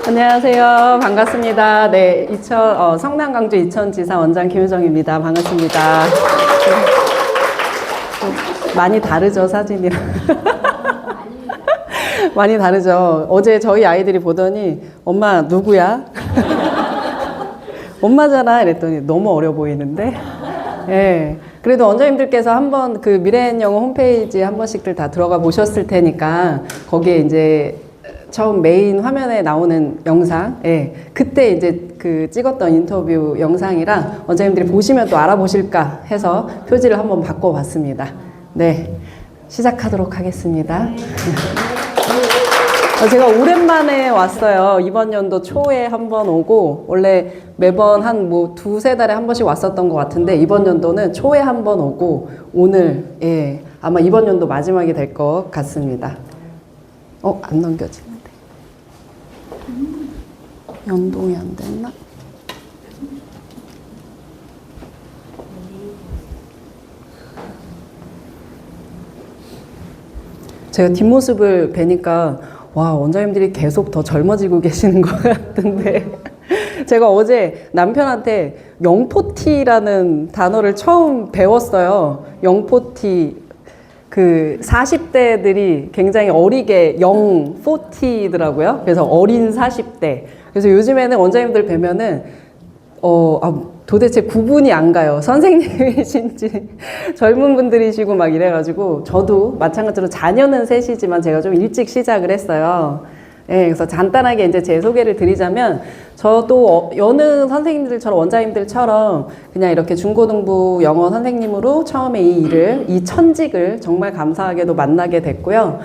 안녕하세요. 반갑습니다. 네, 성남 강주 이천지사 원장 김효정입니다. 반갑습니다. 많이 다르죠, 사진이랑. 많이 다르죠. 어제 저희 아이들이 보더니 엄마 누구야? 엄마잖아 이랬더니 너무 어려 보이는데. 예. 그래도 원장님들께서 한번 그 미래엔영어 홈페이지에 한 번씩들 다 들어가 보셨을 테니까 거기에 이제 처음 메인 화면에 나오는 영상, 예. 그때 이제 그 찍었던 인터뷰 영상이랑 원장님들이 보시면 또 알아보실까 해서 표지를 한번 바꿔봤습니다. 네. 시작하도록 하겠습니다. 제가 오랜만에 왔어요. 이번 연도 초에 한 번 오고, 원래 매번 한 두세 달에 한 번씩 왔었던 것 같은데, 이번 연도는 초에 한 번 오고, 오늘, 예, 아마 이번 연도 마지막이 될 것 같습니다. 안 넘겨지는데. 연동이 안 됐나? 제가 뒷모습을 뵈니까 와, 원장님들이 계속 더 젊어지고 계시는 것 같은데 제가 어제 남편한테 영포티라는 단어를 처음 배웠어요. 영포티. 그 40대들이 굉장히 어리게 영포티더라고요. 그래서 어린 40대. 그래서 요즘에는 원장님들 뵈면은 도대체 구분이 안 가요. 선생님이신지 젊은 분들이시고 막 이래가지고 저도 마찬가지로 자녀는 셋이지만 제가 좀 일찍 시작을 했어요. 예, 그래서 간단하게 이제 제 소개를 드리자면 저도 여느 선생님들처럼 원장님들처럼 그냥 이렇게 중고등부 영어 선생님으로 처음에 이 천직을 정말 감사하게도 만나게 됐고요.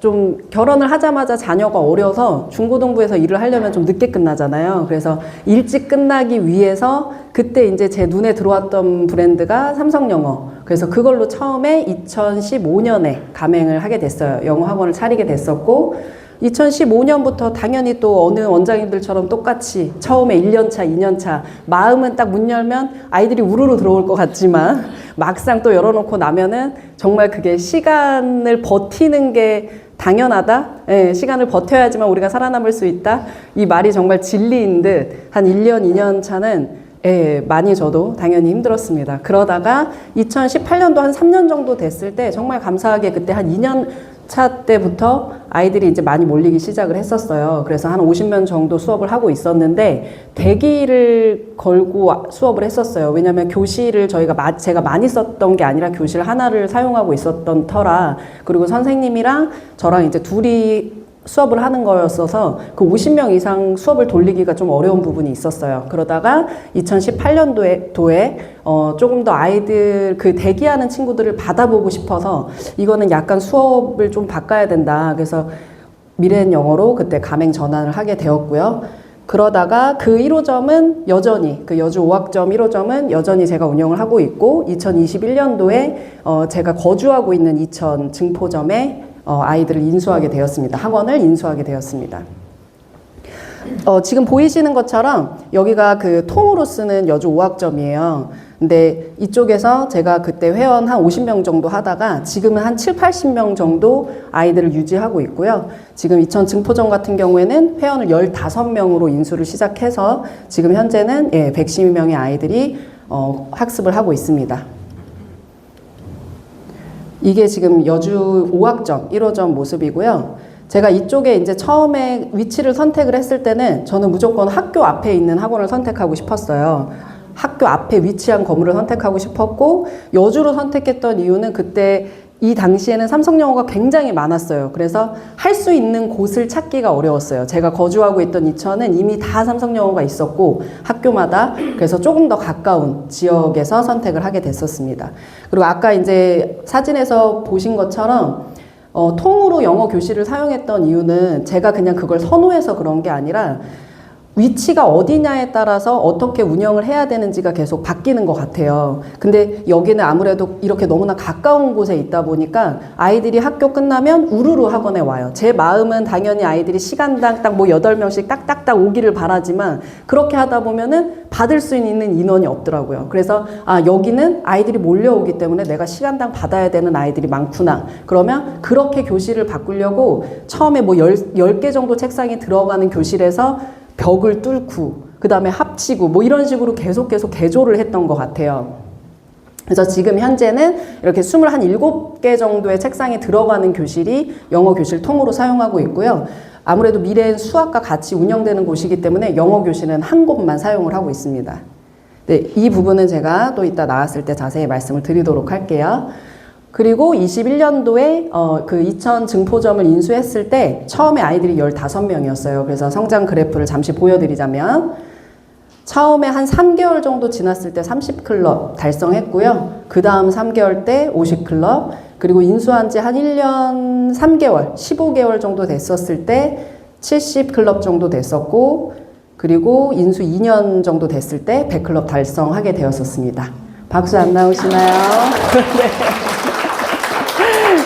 좀 결혼을 하자마자 자녀가 어려서 중고등부에서 일을 하려면 좀 늦게 끝나잖아요. 그래서 일찍 끝나기 위해서 그때 이제 제 눈에 들어왔던 브랜드가 삼성영어. 그래서 그걸로 처음에 2015년에 가맹을 하게 됐어요. 영어 학원을 차리게 됐었고 2015년부터 당연히 또 어느 원장님들처럼 똑같이 처음에 1년차, 2년차 마음은 딱 문 열면 아이들이 우르르 들어올 것 같지만 막상 또 열어놓고 나면은 정말 그게 시간을 버티는 게 당연하다. 예, 시간을 버텨야지만 우리가 살아남을 수 있다. 이 말이 정말 진리인 듯 한 1년, 2년 차는 예, 많이 저도 당연히 힘들었습니다. 그러다가 2018년도 한 3년 정도 됐을 때 정말 감사하게 그때 한 2년 차 때부터 아이들이 이제 많이 몰리기 시작을 했었어요. 그래서 한 50명 정도 수업을 하고 있었는데 대기를 걸고 수업을 했었어요. 왜냐하면 교실을 제가 많이 썼던 게 아니라 교실 하나를 사용하고 있었던 터라 그리고 선생님이랑 저랑 이제 둘이 수업을 하는 거였어서 그 50명 이상 수업을 돌리기가 좀 어려운 부분이 있었어요. 그러다가 2018년도에 조금 더 아이들 그 대기하는 친구들을 받아보고 싶어서 이거는 약간 수업을 좀 바꿔야 된다. 그래서 미래엔영어로 그때 가맹 전환을 하게 되었고요. 그러다가 그 1호점은 여전히 그 여주 5학점 1호점은 여전히 제가 운영을 하고 있고 2021년도에 제가 거주하고 있는 이천 증포점에 아이들을 인수하게 되었습니다. 학원을 인수하게 되었습니다. 지금 보이시는 것처럼 여기가 그 통으로 쓰는 여주 5학점이에요. 근데 이쪽에서 제가 그때 회원 한 50명 정도 하다가 지금은 한 7, 80명 정도 아이들을 유지하고 있고요. 지금 이천 증포점 같은 경우에는 회원을 15명으로 인수를 시작해서 지금 현재는 112명의 아이들이 학습을 하고 있습니다. 이게 지금 여주 5학점 1호점 모습이고요. 제가 이쪽에 이제 처음에 위치를 선택을 했을 때는 저는 무조건 학교 앞에 있는 학원을 선택하고 싶었어요. 학교 앞에 위치한 건물을 선택하고 싶었고 여주로 선택했던 이유는 그때 이 당시에는 삼성영어가 굉장히 많았어요. 그래서 할 수 있는 곳을 찾기가 어려웠어요. 제가 거주하고 있던 이천은 이미 다 삼성영어가 있었고 학교마다 그래서 조금 더 가까운 지역에서 선택을 하게 됐었습니다. 그리고 아까 이제 사진에서 보신 것처럼 통으로 영어 교실을 사용했던 이유는 제가 그냥 그걸 선호해서 그런 게 아니라 위치가 어디냐에 따라서 어떻게 운영을 해야 되는지가 계속 바뀌는 것 같아요. 근데 여기는 아무래도 이렇게 너무나 가까운 곳에 있다 보니까 아이들이 학교 끝나면 우르르 학원에 와요. 제 마음은 당연히 아이들이 시간당 딱 뭐 8명씩 딱딱딱 오기를 바라지만 그렇게 하다 보면은 받을 수 있는 인원이 없더라고요. 그래서 여기는 아이들이 몰려오기 때문에 내가 시간당 받아야 되는 아이들이 많구나. 그러면 그렇게 교실을 바꾸려고 처음에 뭐 10개 정도 책상이 들어가는 교실에서 벽을 뚫고 그 다음에 합치고 뭐 이런 식으로 계속 개조를 했던 것 같아요. 그래서 지금 현재는 이렇게 27개 정도의 책상이 들어가는 교실이 영어 교실 통으로 사용하고 있고요. 아무래도 미래엔 수학과 같이 운영되는 곳이기 때문에 영어 교실은 한 곳만 사용을 하고 있습니다. 네, 이 부분은 제가 또 이따 나왔을 때 자세히 말씀을 드리도록 할게요. 그리고 21년도에 그 2000 증포점을 인수했을 때 처음에 아이들이 15명이었어요. 그래서 성장 그래프를 잠시 보여드리자면 처음에 한 3개월 정도 지났을 때 30클럽 달성했고요. 그 다음 3개월 때 50클럽, 그리고 인수한 지 한 1년 3개월, 15개월 정도 됐었을 때 70클럽 정도 됐었고, 그리고 인수 2년 정도 됐을 때 100클럽 달성하게 되었었습니다. 박수 안 나오시나요?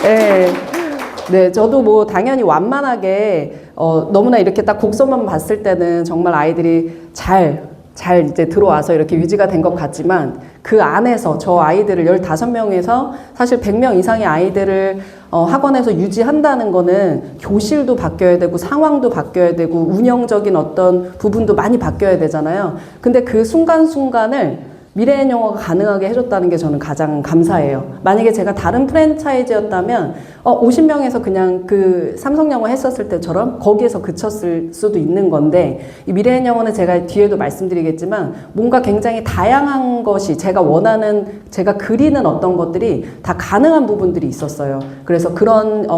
네. 네, 저도 뭐 당연히 완만하게 너무나 이렇게 딱 곡선만 봤을 때는 정말 아이들이 잘 이제 들어와서 이렇게 유지가 된 것 같지만 그 안에서 저 아이들을 15명에서 사실 100명 이상의 아이들을 학원에서 유지한다는 거는 교실도 바뀌어야 되고 상황도 바뀌어야 되고 운영적인 어떤 부분도 많이 바뀌어야 되잖아요. 근데 그 순간순간을 미래엔 영어가 가능하게 해줬다는 게 저는 가장 감사해요. 만약에 제가 다른 프랜차이즈였다면 50명에서 그냥 그 삼성영어 했었을 때처럼 거기에서 그쳤을 수도 있는 건데 이 미래엔 영어는 제가 뒤에도 말씀드리겠지만 뭔가 굉장히 다양한 것이 제가 원하는 제가 그리는 어떤 것들이 다 가능한 부분들이 있었어요. 그래서 그런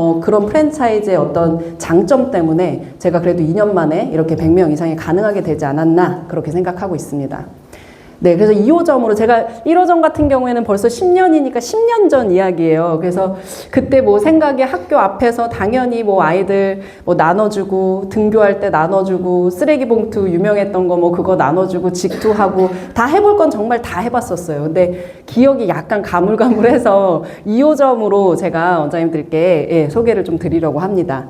프랜차이즈의 어떤 장점 때문에 제가 그래도 2년 만에 이렇게 100명 이상이 가능하게 되지 않았나 그렇게 생각하고 있습니다. 네, 그래서 2호점으로 제가 1호점 같은 경우에는 벌써 10년이니까 10년 전 이야기예요. 그래서 그때 뭐 생각에 학교 앞에서 당연히 뭐 아이들 뭐 나눠주고 등교할 때 나눠주고 쓰레기 봉투 유명했던 거 뭐 그거 나눠주고 직투하고 다 해볼 건 정말 다 해봤었어요. 근데 기억이 약간 가물가물해서 2호점으로 제가 원장님들께 소개를 좀 드리려고 합니다.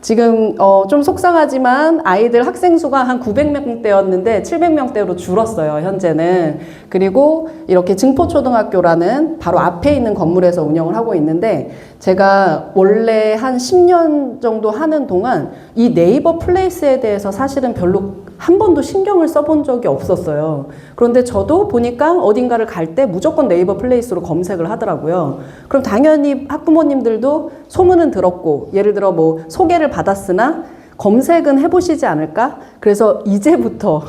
지금 좀 속상하지만 아이들 학생 수가 한 900명대였는데 700명대로 줄었어요, 현재는. 그리고 이렇게 증포초등학교라는 바로 앞에 있는 건물에서 운영을 하고 있는데 제가 원래 한 10년 정도 하는 동안 이 네이버 플레이스에 대해서 사실은 별로 한 번도 신경을 써본 적이 없었어요. 그런데 저도 보니까 어딘가를 갈 때 무조건 네이버 플레이스로 검색을 하더라고요. 그럼 당연히 학부모님들도 소문은 들었고 예를 들어 뭐 소개를 받았으나 검색은 해보시지 않을까? 그래서 이제부터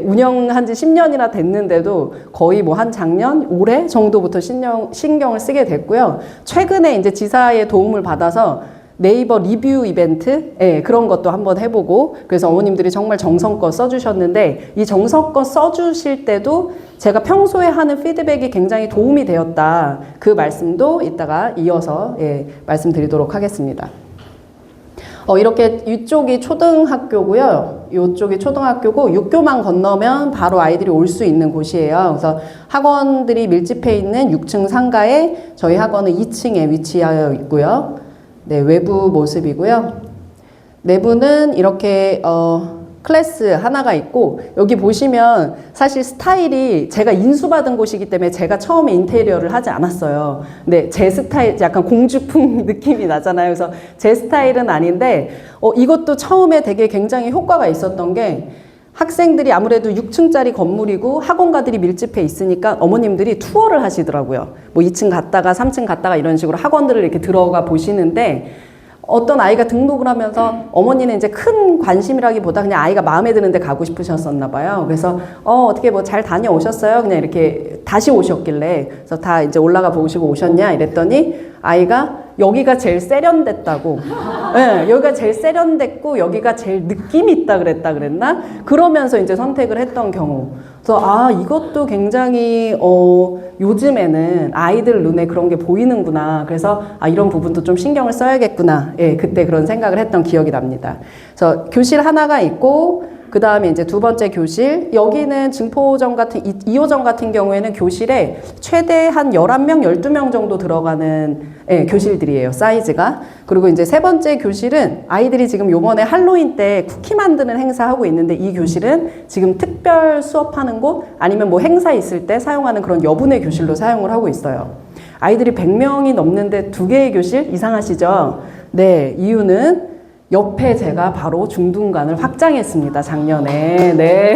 운영한 지 10년이나 됐는데도 거의 뭐 한 작년, 올해 정도부터 신경을 쓰게 됐고요. 최근에 이제 지사의 도움을 받아서 네이버 리뷰 이벤트 그런 것도 한번 해보고 그래서 어머님들이 정말 정성껏 써주셨는데 이 정성껏 써주실 때도 제가 평소에 하는 피드백이 굉장히 도움이 되었다. 그 말씀도 이따가 이어서 말씀드리도록 하겠습니다. 이렇게 이쪽이 초등학교고요. 이쪽이 초등학교고 육교만 건너면 바로 아이들이 올 수 있는 곳이에요. 그래서 학원들이 밀집해 있는 6층 상가에 저희 학원은 2층에 위치하여 있고요. 네, 외부 모습이고요. 내부는 이렇게 클래스 하나가 있고 여기 보시면 사실 스타일이 제가 인수받은 곳이기 때문에 제가 처음에 인테리어를 하지 않았어요. 근데 제 스타일 약간 공주풍 느낌이 나잖아요. 그래서 제 스타일은 아닌데 이것도 처음에 되게 굉장히 효과가 있었던 게 학생들이 아무래도 6층짜리 건물이고 학원가들이 밀집해 있으니까 어머님들이 투어를 하시더라고요. 뭐 2층 갔다가 3층 갔다가 이런 식으로 학원들을 이렇게 들어가 보시는데 어떤 아이가 등록을 하면서 어머니는 이제 큰 관심이라기보다 그냥 아이가 마음에 드는데 가고 싶으셨었나 봐요. 그래서 어떻게 뭐 잘 다녀오셨어요? 그냥 이렇게 다시 오셨길래 그래서 다 이제 올라가 보시고 오셨냐 이랬더니 아이가 여기가 제일 세련됐다고. 네, 여기가 제일 세련됐고 여기가 제일 느낌이 있다 그랬나? 그러면서 이제 선택을 했던 경우. 그래서 이것도 굉장히 요즘에는 아이들 눈에 그런 게 보이는구나. 그래서 이런 부분도 좀 신경을 써야겠구나. 그때 그런 생각을 했던 기억이 납니다. 그래서 교실 하나가 있고 그 다음에 이제 두 번째 교실, 여기는 증포점 같은, 2호점 같은 경우에는 교실에 최대 한 11명, 12명 정도 들어가는 교실들이에요, 사이즈가. 그리고 이제 세 번째 교실은 아이들이 지금 요번에 할로윈 때 쿠키 만드는 행사 하고 있는데 이 교실은 지금 특별 수업하는 곳 아니면 뭐 행사 있을 때 사용하는 그런 여분의 교실로 사용을 하고 있어요. 아이들이 100명이 넘는데 2개의 교실? 이상하시죠? 네, 이유는 옆에 제가 바로 중둔간을 확장했습니다, 작년에. 네.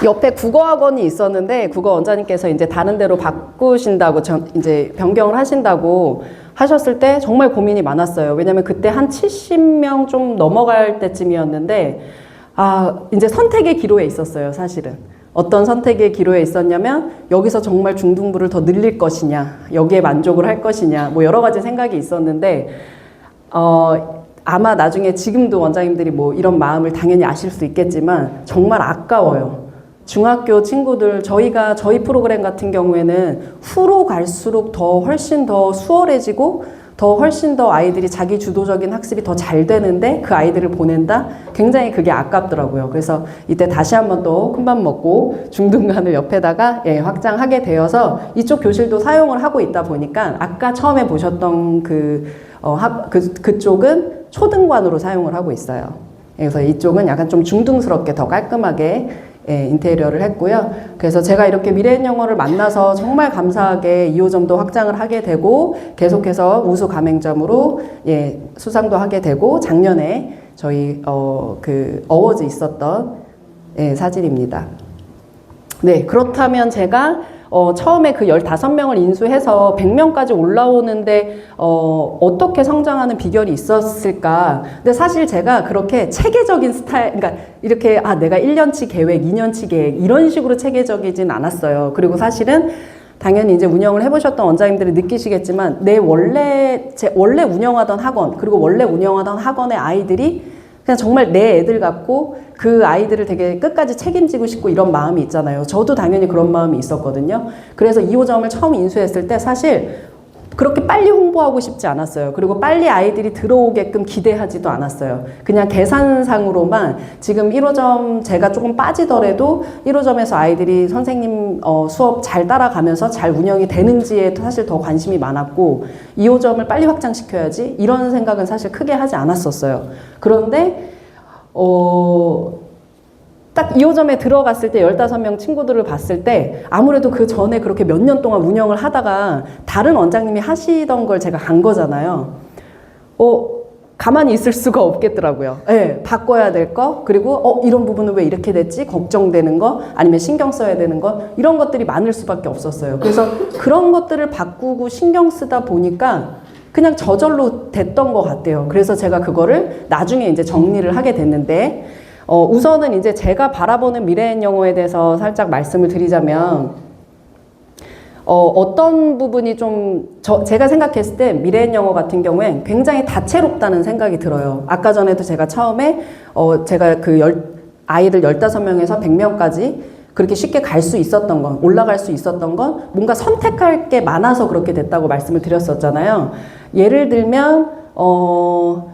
옆에 국어학원이 있었는데 국어 원장님께서 이제 다른 데로 바꾸신다고 이제 변경을 하신다고 하셨을 때 정말 고민이 많았어요. 왜냐면 그때 한 70명 좀 넘어갈 때쯤이었는데 이제 선택의 기로에 있었어요, 사실은. 어떤 선택의 기로에 있었냐면 여기서 정말 중등부를 더 늘릴 것이냐, 여기에 만족을 할 것이냐, 뭐 여러 가지 생각이 있었는데 아마 나중에 지금도 원장님들이 뭐 이런 마음을 당연히 아실 수 있겠지만 정말 아까워요. 중학교 친구들, 저희 프로그램 같은 경우에는 후로 갈수록 훨씬 더 수월해지고 훨씬 더 아이들이 자기 주도적인 학습이 더 잘 되는데 그 아이들을 보낸다? 굉장히 그게 아깝더라고요. 그래서 이때 다시 한번 또 큰맘 먹고 중등간을 옆에다가 확장하게 되어서 이쪽 교실도 사용을 하고 있다 보니까 아까 처음에 보셨던 그쪽은 초등관으로 사용을 하고 있어요. 그래서 이쪽은 약간 좀 중등스럽게 더 깔끔하게 인테리어를 했고요. 그래서 제가 이렇게 미래인 영어를 만나서 정말 감사하게 2호점도 확장을 하게 되고 계속해서 우수 가맹점으로 수상도 하게 되고 작년에 저희 그 어워즈 있었던 사진입니다. 네, 그렇다면 제가 처음에 그 15명을 인수해서 100명까지 올라오는데 어떻게 성장하는 비결이 있었을까? 근데 사실 제가 그렇게 체계적인 스타일, 그러니까 이렇게 내가 1년치 계획, 2년치 계획 이런 식으로 체계적이진 않았어요. 그리고 사실은 당연히 이제 운영을 해보셨던 원장님들이 느끼시겠지만 원래 운영하던 학원, 그리고 원래 운영하던 학원의 아이들이 그냥 정말 내 애들 같고 그 아이들을 되게 끝까지 책임지고 싶고 이런 마음이 있잖아요. 저도 당연히 그런 마음이 있었거든요. 그래서 2호점을 처음 인수했을 때 사실 그렇게 빨리 홍보하고 싶지 않았어요. 그리고 빨리 아이들이 들어오게끔 기대하지도 않았어요. 그냥 계산상으로만 지금 1호점 제가 조금 빠지더라도 1호점에서 아이들이 선생님 수업 잘 따라가면서 잘 운영이 되는지에 사실 더 관심이 많았고 2호점을 빨리 확장시켜야지 이런 생각은 사실 크게 하지 않았었어요. 그런데 딱 2호점에 들어갔을 때 15명 친구들을 봤을 때 아무래도 그 전에 그렇게 몇 년 동안 운영을 하다가 다른 원장님이 하시던 걸 제가 간 거잖아요. 가만히 있을 수가 없겠더라고요. 바꿔야 될 거, 그리고 이런 부분은 왜 이렇게 됐지? 걱정되는 거, 아니면 신경 써야 되는 거, 이런 것들이 많을 수밖에 없었어요. 그래서 그런 것들을 바꾸고 신경 쓰다 보니까 그냥 저절로 됐던 것 같아요. 그래서 제가 그거를 나중에 이제 정리를 하게 됐는데 우선은 이제 제가 바라보는 미래인 영어에 대해서 살짝 말씀을 드리자면 어떤 부분이 제가 생각했을 때 미래인 영어 같은 경우엔 굉장히 다채롭다는 생각이 들어요. 아까 전에도 제가 처음에 제가 아이들 15명에서 100명까지 그렇게 쉽게 갈 수 있었던 건, 올라갈 수 있었던 건 뭔가 선택할 게 많아서 그렇게 됐다고 말씀을 드렸었잖아요. 예를 들면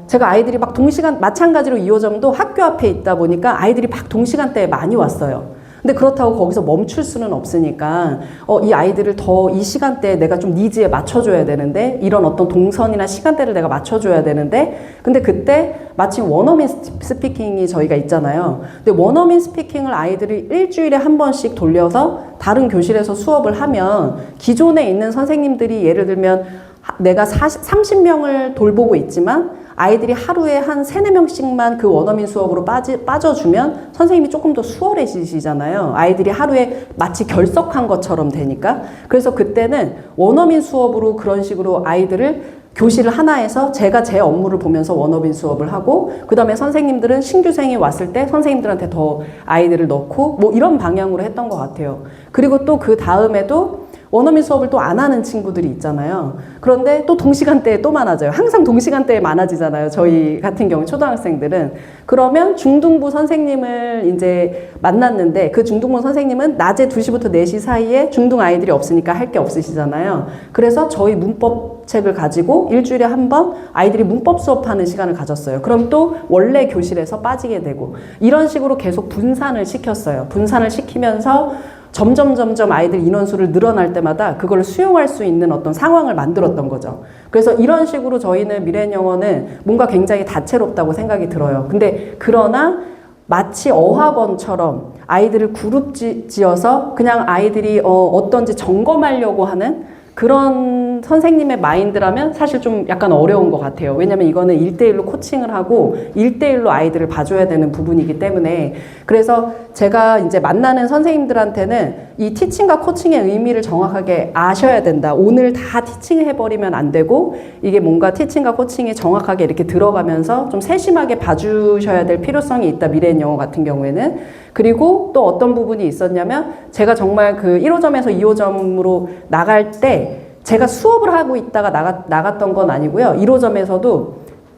제가 아이들이 막 마찬가지로 2호점도 학교 앞에 있다 보니까 아이들이 막 동시간대에 많이 왔어요. 근데 그렇다고 거기서 멈출 수는 없으니까 이 아이들을 더 이 시간대에 내가 좀 니즈에 맞춰줘야 되는데 이런 어떤 동선이나 시간대를 내가 맞춰줘야 되는데 근데 그때 마침 원어민 스피킹이 저희가 있잖아요. 근데 원어민 스피킹을 아이들이 일주일에 한 번씩 돌려서 다른 교실에서 수업을 하면 기존에 있는 선생님들이 예를 들면 내가 30명을 돌보고 있지만 아이들이 하루에 한 3-4명씩만 그 원어민 수업으로 빠져주면 선생님이 조금 더 수월해지시잖아요. 아이들이 하루에 마치 결석한 것처럼 되니까. 그래서 그때는 원어민 수업으로 그런 식으로 아이들을 교실을 하나에서 제가 제 업무를 보면서 원어민 수업을 하고 그 다음에 선생님들은 신규생이 왔을 때 선생님들한테 더 아이들을 넣고 뭐 이런 방향으로 했던 것 같아요. 그리고 또 그 다음에도 원어민 수업을 또 안 하는 친구들이 있잖아요. 그런데 또 동시간대에 또 많아져요. 항상 동시간대에 많아지잖아요. 저희 같은 경우 초등학생들은. 그러면 중등부 선생님을 이제 만났는데 그 중등부 선생님은 낮에 2시부터 4시 사이에 중등 아이들이 없으니까 할 게 없으시잖아요. 그래서 저희 문법 책을 가지고 일주일에 한 번 아이들이 문법 수업하는 시간을 가졌어요. 그럼 또 원래 교실에서 빠지게 되고 이런 식으로 계속 분산을 시켰어요. 분산을 시키면서 점점 아이들 인원수를 늘어날 때마다 그걸 수용할 수 있는 어떤 상황을 만들었던 거죠. 그래서 이런 식으로 저희는 미래영어는 뭔가 굉장히 다채롭다고 생각이 들어요. 근데 그러나 마치 어학원처럼 아이들을 그룹 지어서 그냥 아이들이 어떤지 점검하려고 하는 그런 선생님의 마인드라면 사실 좀 약간 어려운 것 같아요. 왜냐면 이거는 1대1로 코칭을 하고 1대1로 아이들을 봐줘야 되는 부분이기 때문에. 그래서 제가 이제 만나는 선생님들한테는 이 티칭과 코칭의 의미를 정확하게 아셔야 된다. 오늘 다 티칭 해버리면 안 되고 이게 뭔가 티칭과 코칭이 정확하게 이렇게 들어가면서 좀 세심하게 봐주셔야 될 필요성이 있다. 미래영어 같은 경우에는. 그리고 또 어떤 부분이 있었냐면 제가 정말 그 1호점에서 2호점으로 나갈 때 제가 수업을 하고 있다가 나갔던 건 아니고요. 1호점에서도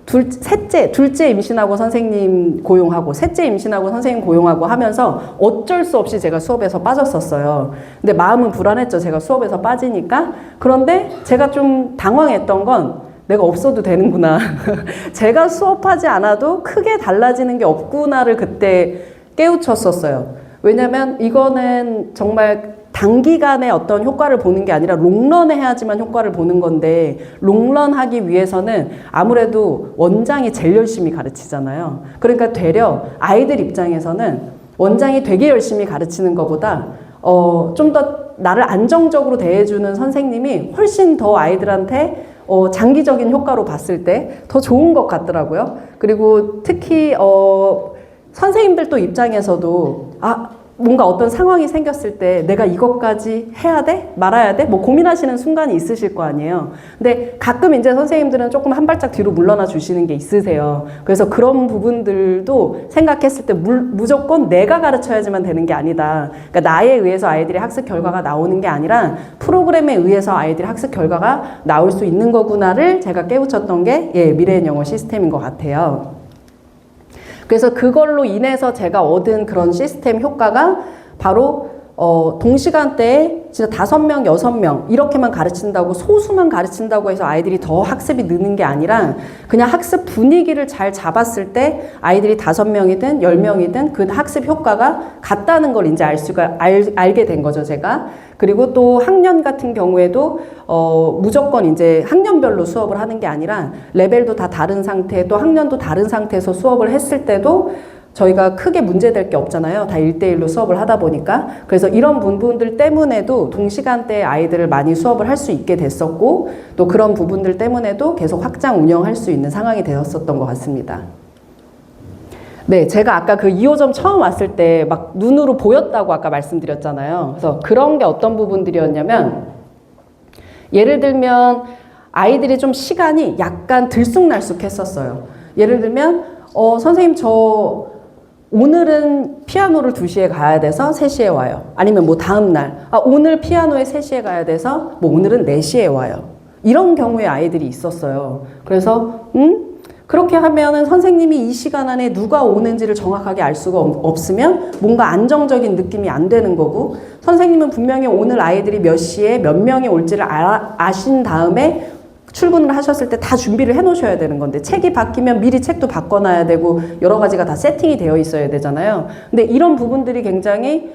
둘째 임신하고 선생님 고용하고 셋째 임신하고 선생님 고용하고 하면서 어쩔 수 없이 제가 수업에서 빠졌었어요. 근데 마음은 불안했죠. 제가 수업에서 빠지니까. 그런데 제가 좀 당황했던 건 내가 없어도 되는구나. 제가 수업하지 않아도 크게 달라지는 게 없구나를 그때 깨우쳤었어요. 왜냐면 이거는 정말 단기간에 어떤 효과를 보는 게 아니라 롱런 해야지만 효과를 보는 건데 롱런 하기 위해서는 아무래도 원장이 제일 열심히 가르치잖아요. 그러니까 되려 아이들 입장에서는 원장이 되게 열심히 가르치는 것보다 좀 더 나를 안정적으로 대해주는 선생님이 훨씬 더 아이들한테 장기적인 효과로 봤을 때 더 좋은 것 같더라고요. 그리고 특히 선생님들도 입장에서도 뭔가 어떤 상황이 생겼을 때 내가 이것까지 해야 돼? 말아야 돼? 뭐 고민하시는 순간이 있으실 거 아니에요. 근데 가끔 이제 선생님들은 조금 한 발짝 뒤로 물러나 주시는 게 있으세요. 그래서 그런 부분들도 생각했을 때 무조건 내가 가르쳐야지만 되는 게 아니다. 그러니까 나에 의해서 아이들의 학습 결과가 나오는 게 아니라 프로그램에 의해서 아이들의 학습 결과가 나올 수 있는 거구나를 제가 깨우쳤던 게 미래영어 시스템인 것 같아요. 그래서 그걸로 인해서 제가 얻은 그런 시스템 효과가 바로 동시간대에 진짜 5명, 6명 이렇게만 가르친다고 소수만 가르친다고 해서 아이들이 더 학습이 느는 게 아니라 그냥 학습 분위기를 잘 잡았을 때 아이들이 5명이든 10명이든 그 학습 효과가 같다는 걸 이제 알게 된 거죠, 제가. 그리고 또 학년 같은 경우에도 무조건 이제 학년별로 수업을 하는 게 아니라 레벨도 다 다른 상태, 또 학년도 다른 상태에서 수업을 했을 때도 저희가 크게 문제될 게 없잖아요. 다 1대1로 수업을 하다 보니까. 그래서 이런 부분들 때문에도 동시간대에 아이들을 많이 수업을 할 수 있게 됐었고 또 그런 부분들 때문에도 계속 확장 운영할 수 있는 상황이 되었었던 것 같습니다. 네, 제가 아까 그 2호점 처음 왔을 때 막 눈으로 보였다고 아까 말씀드렸잖아요. 그래서 그런 게 어떤 부분들이었냐면 예를 들면 아이들이 좀 시간이 약간 들쑥날쑥했었어요. 예를 들면 선생님 저 오늘은 피아노를 2시에 가야 돼서 3시에 와요. 아니면 뭐 다음날 오늘 피아노에 3시에 가야 돼서 뭐 오늘은 4시에 와요. 이런 경우의 아이들이 있었어요. 그래서 그렇게 하면은 선생님이 이 시간 안에 누가 오는지를 정확하게 알 수가 없으면 뭔가 안정적인 느낌이 안 되는 거고 선생님은 분명히 오늘 아이들이 몇 시에 몇 명이 올지를 아신 다음에 출근을 하셨을 때 다 준비를 해 놓으셔야 되는 건데 책이 바뀌면 미리 책도 바꿔놔야 되고 여러 가지가 다 세팅이 되어 있어야 되잖아요. 근데 이런 부분들이 굉장히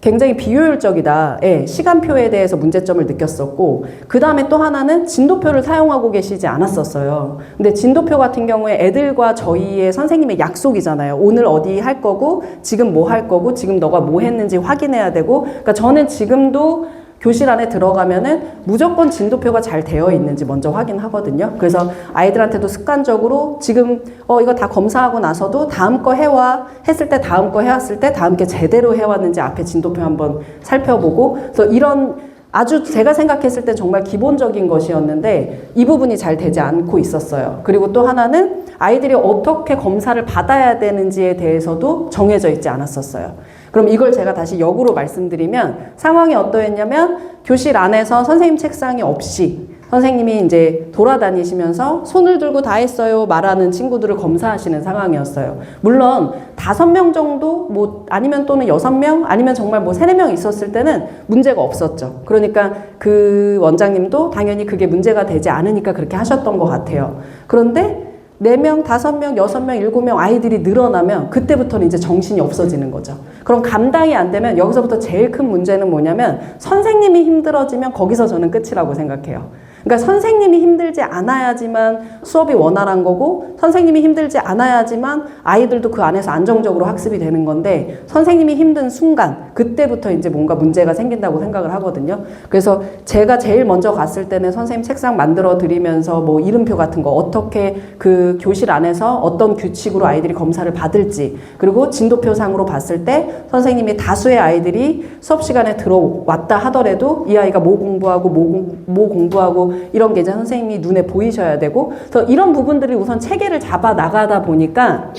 굉장히 비효율적이다. 시간표에 대해서 문제점을 느꼈었고 그 다음에 또 하나는 진도표를 사용하고 계시지 않았었어요. 근데 진도표 같은 경우에 애들과 저희의 선생님의 약속이잖아요. 오늘 어디 할 거고 지금 뭐 할 거고 지금 너가 뭐 했는지 확인해야 되고 그러니까 저는 지금도 교실 안에 들어가면은 무조건 진도표가 잘 되어 있는지 먼저 확인하거든요. 그래서 아이들한테도 습관적으로 지금 이거 다 검사하고 나서도 다음 거 해와 했을 때 다음 거 해왔을 때 다음 게 제대로 해왔는지 앞에 진도표 한번 살펴보고 그래서 이런 아주 제가 생각했을 때 정말 기본적인 것이었는데 이 부분이 잘 되지 않고 있었어요. 그리고 또 하나는 아이들이 어떻게 검사를 받아야 되는지에 대해서도 정해져 있지 않았었어요. 그럼 이걸 제가 다시 역으로 말씀드리면 상황이 어떠했냐면 교실 안에서 선생님 책상이 없이 선생님이 이제 돌아다니시면서 손을 들고 다 했어요 말하는 친구들을 검사하시는 상황이었어요. 물론 5명 정도 뭐 아니면 또는 6명 아니면 정말 뭐 3, 4명 있었을 때는 문제가 없었죠. 그러니까 그 원장님도 당연히 그게 문제가 되지 않으니까 그렇게 하셨던 것 같아요. 그런데 4명, 5명, 6명, 7명 아이들이 늘어나면 그때부터는 이제 정신이 없어지는 거죠. 그럼 감당이 안 되면 여기서부터 제일 큰 문제는 뭐냐면 선생님이 힘들어지면 거기서 저는 끝이라고 생각해요. 그러니까 선생님이 힘들지 않아야지만 수업이 원활한 거고 선생님이 힘들지 않아야지만 아이들도 그 안에서 안정적으로 학습이 되는 건데 선생님이 힘든 순간 그때부터 이제 뭔가 문제가 생긴다고 생각을 하거든요. 그래서 제가 제일 먼저 갔을 때는 선생님 책상 만들어 드리면서 뭐 이름표 같은 거 어떻게 그 교실 안에서 어떤 규칙으로 아이들이 검사를 받을지 그리고 진도표상으로 봤을 때 선생님이 다수의 아이들이 수업 시간에 들어왔다 하더라도 이 아이가 뭐 공부하고 뭐 공부하고 이런 게 이제 선생님이 눈에 보이셔야 되고 그래서 이런 부분들이 우선 체계를 잡아 나가다 보니까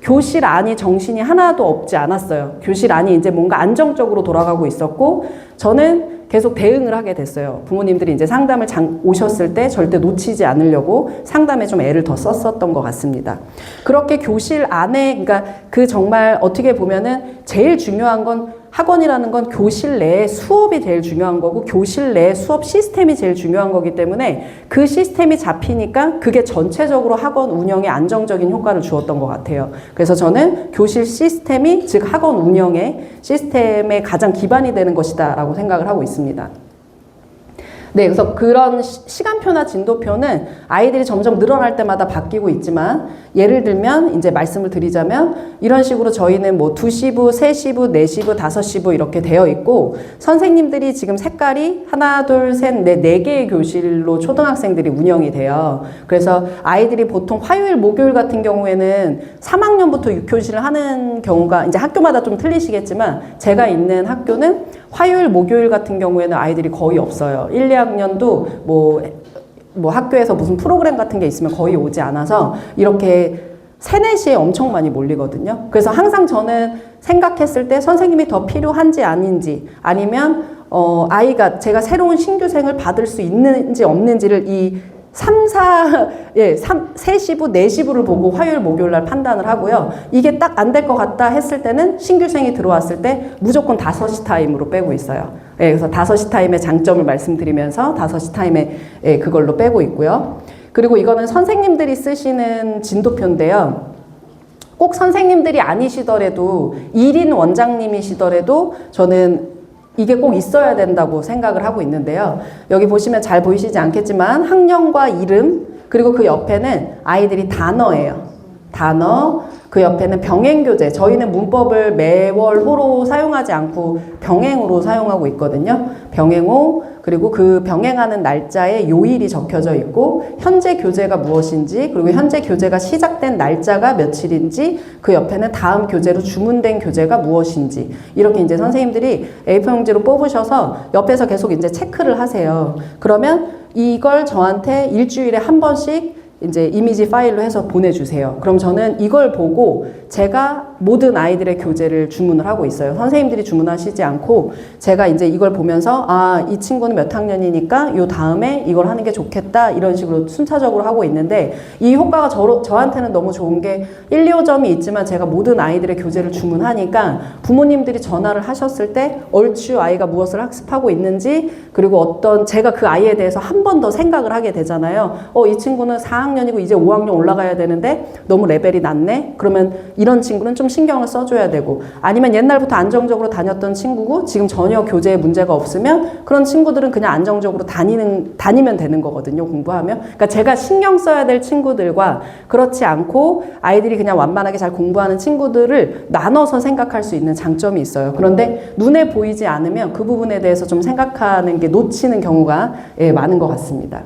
교실 안이 정신이 하나도 없지 않았어요. 교실 안이 이제 뭔가 안정적으로 돌아가고 있었고 저는 계속 대응을 하게 됐어요. 부모님들이 이제 상담을 오셨을 때 절대 놓치지 않으려고 상담에 좀 애를 더 썼었던 것 같습니다. 그렇게 교실 안에 그러니까 그 정말 어떻게 보면은 제일 중요한 건 학원이라는 건 교실 내의 수업이 제일 중요한 거고 교실 내의 수업 시스템이 제일 중요한 거기 때문에 그 시스템이 잡히니까 그게 전체적으로 학원 운영에 안정적인 효과를 주었던 것 같아요. 그래서 저는 교실 시스템이 즉 학원 운영의 시스템의 가장 기반이 되는 것이다 라고 생각을 하고 있습니다. 네, 그래서 그런 시간표나 진도표는 아이들이 점점 늘어날 때마다 바뀌고 있지만 예를 들면 이제 말씀을 드리자면 이런 식으로 저희는 뭐 2시부, 3시부, 4시부, 5시부 이렇게 되어 있고 선생님들이 지금 색깔이 하나, 둘, 셋, 넷, 4개의 교실로 초등학생들이 운영이 돼요. 그래서 아이들이 보통 화요일, 목요일 같은 경우에는 3학년부터 6교시를 하는 경우가 이제 학교마다 좀 틀리시겠지만 제가 있는 학교는 화요일, 목요일 같은 경우에는 아이들이 거의 없어요. 1, 2학년도 뭐 학교에서 무슨 프로그램 같은 게 있으면 거의 오지 않아서 이렇게 3, 4시에 엄청 많이 몰리거든요. 그래서 항상 저는 생각했을 때 선생님이 더 필요한지 아닌지 아니면 아이가 제가 새로운 신규생을 받을 수 있는지 없는지를 이 3시부, 4시부를 보고 화요일, 목요일 날 판단을 하고요. 이게 딱 안 될 것 같다 했을 때는 신규생이 들어왔을 때 무조건 5시 타임으로 빼고 있어요. 예, 그래서 5시 타임의 장점을 말씀드리면서 5시 타임에 그걸로 빼고 있고요. 그리고 이거는 선생님들이 쓰시는 진도표인데요. 꼭 선생님들이 아니시더라도 1인 원장님이시더라도 저는 이게 꼭 있어야 된다고 생각을 하고 있는데요. 여기 보시면 잘 보이시지 않겠지만 학년과 이름 그리고 그 옆에는 아이들이 단어예요. 단어 그 옆에는 병행교재 저희는 문법을 매월호로 사용하지 않고 병행으로 사용하고 있거든요. 병행호 그리고 그 병행하는 날짜에 요일이 적혀져 있고 현재 교재가 무엇인지 그리고 현재 교재가 시작된 날짜가 며칠인지 그 옆에는 다음 교재로 주문된 교재가 무엇인지 이렇게 이제 선생님들이 A4 용지로 뽑으셔서 옆에서 계속 이제 체크를 하세요. 그러면 이걸 저한테 일주일에 한 번씩 이제 이미지 파일로 해서 보내주세요. 그럼 저는 이걸 보고 제가 모든 아이들의 교재를 주문을 하고 있어요. 선생님들이 주문하시지 않고 제가 이제 이걸 보면서 아, 이 친구는 몇 학년이니까 요 다음에 이걸 하는 게 좋겠다 이런 식으로 순차적으로 하고 있는데 이 효과가 저한테는 너무 좋은 게 1, 2호점이 있지만 제가 모든 아이들의 교재를 주문하니까 부모님들이 전화를 하셨을 때 얼추 아이가 무엇을 학습하고 있는지 그리고 어떤 제가 그 아이에 대해서 한 번 더 생각을 하게 되잖아요. 이 친구는 4학년이고 이제 5학년 올라가야 되는데 너무 레벨이 낮네? 그러면 이런 친구는 좀 신경을 써줘야 되고 아니면 옛날부터 안정적으로 다녔던 친구고 지금 전혀 교재에 문제가 없으면 그런 친구들은 그냥 안정적으로 다니면 되는 거거든요. 공부하면. 그러니까 제가 신경 써야 될 친구들과 그렇지 않고 아이들이 그냥 완만하게 잘 공부하는 친구들을 나눠서 생각할 수 있는 장점이 있어요. 그런데 눈에 보이지 않으면 그 부분에 대해서 좀 생각하는 게 놓치는 경우가 많은 것 같습니다.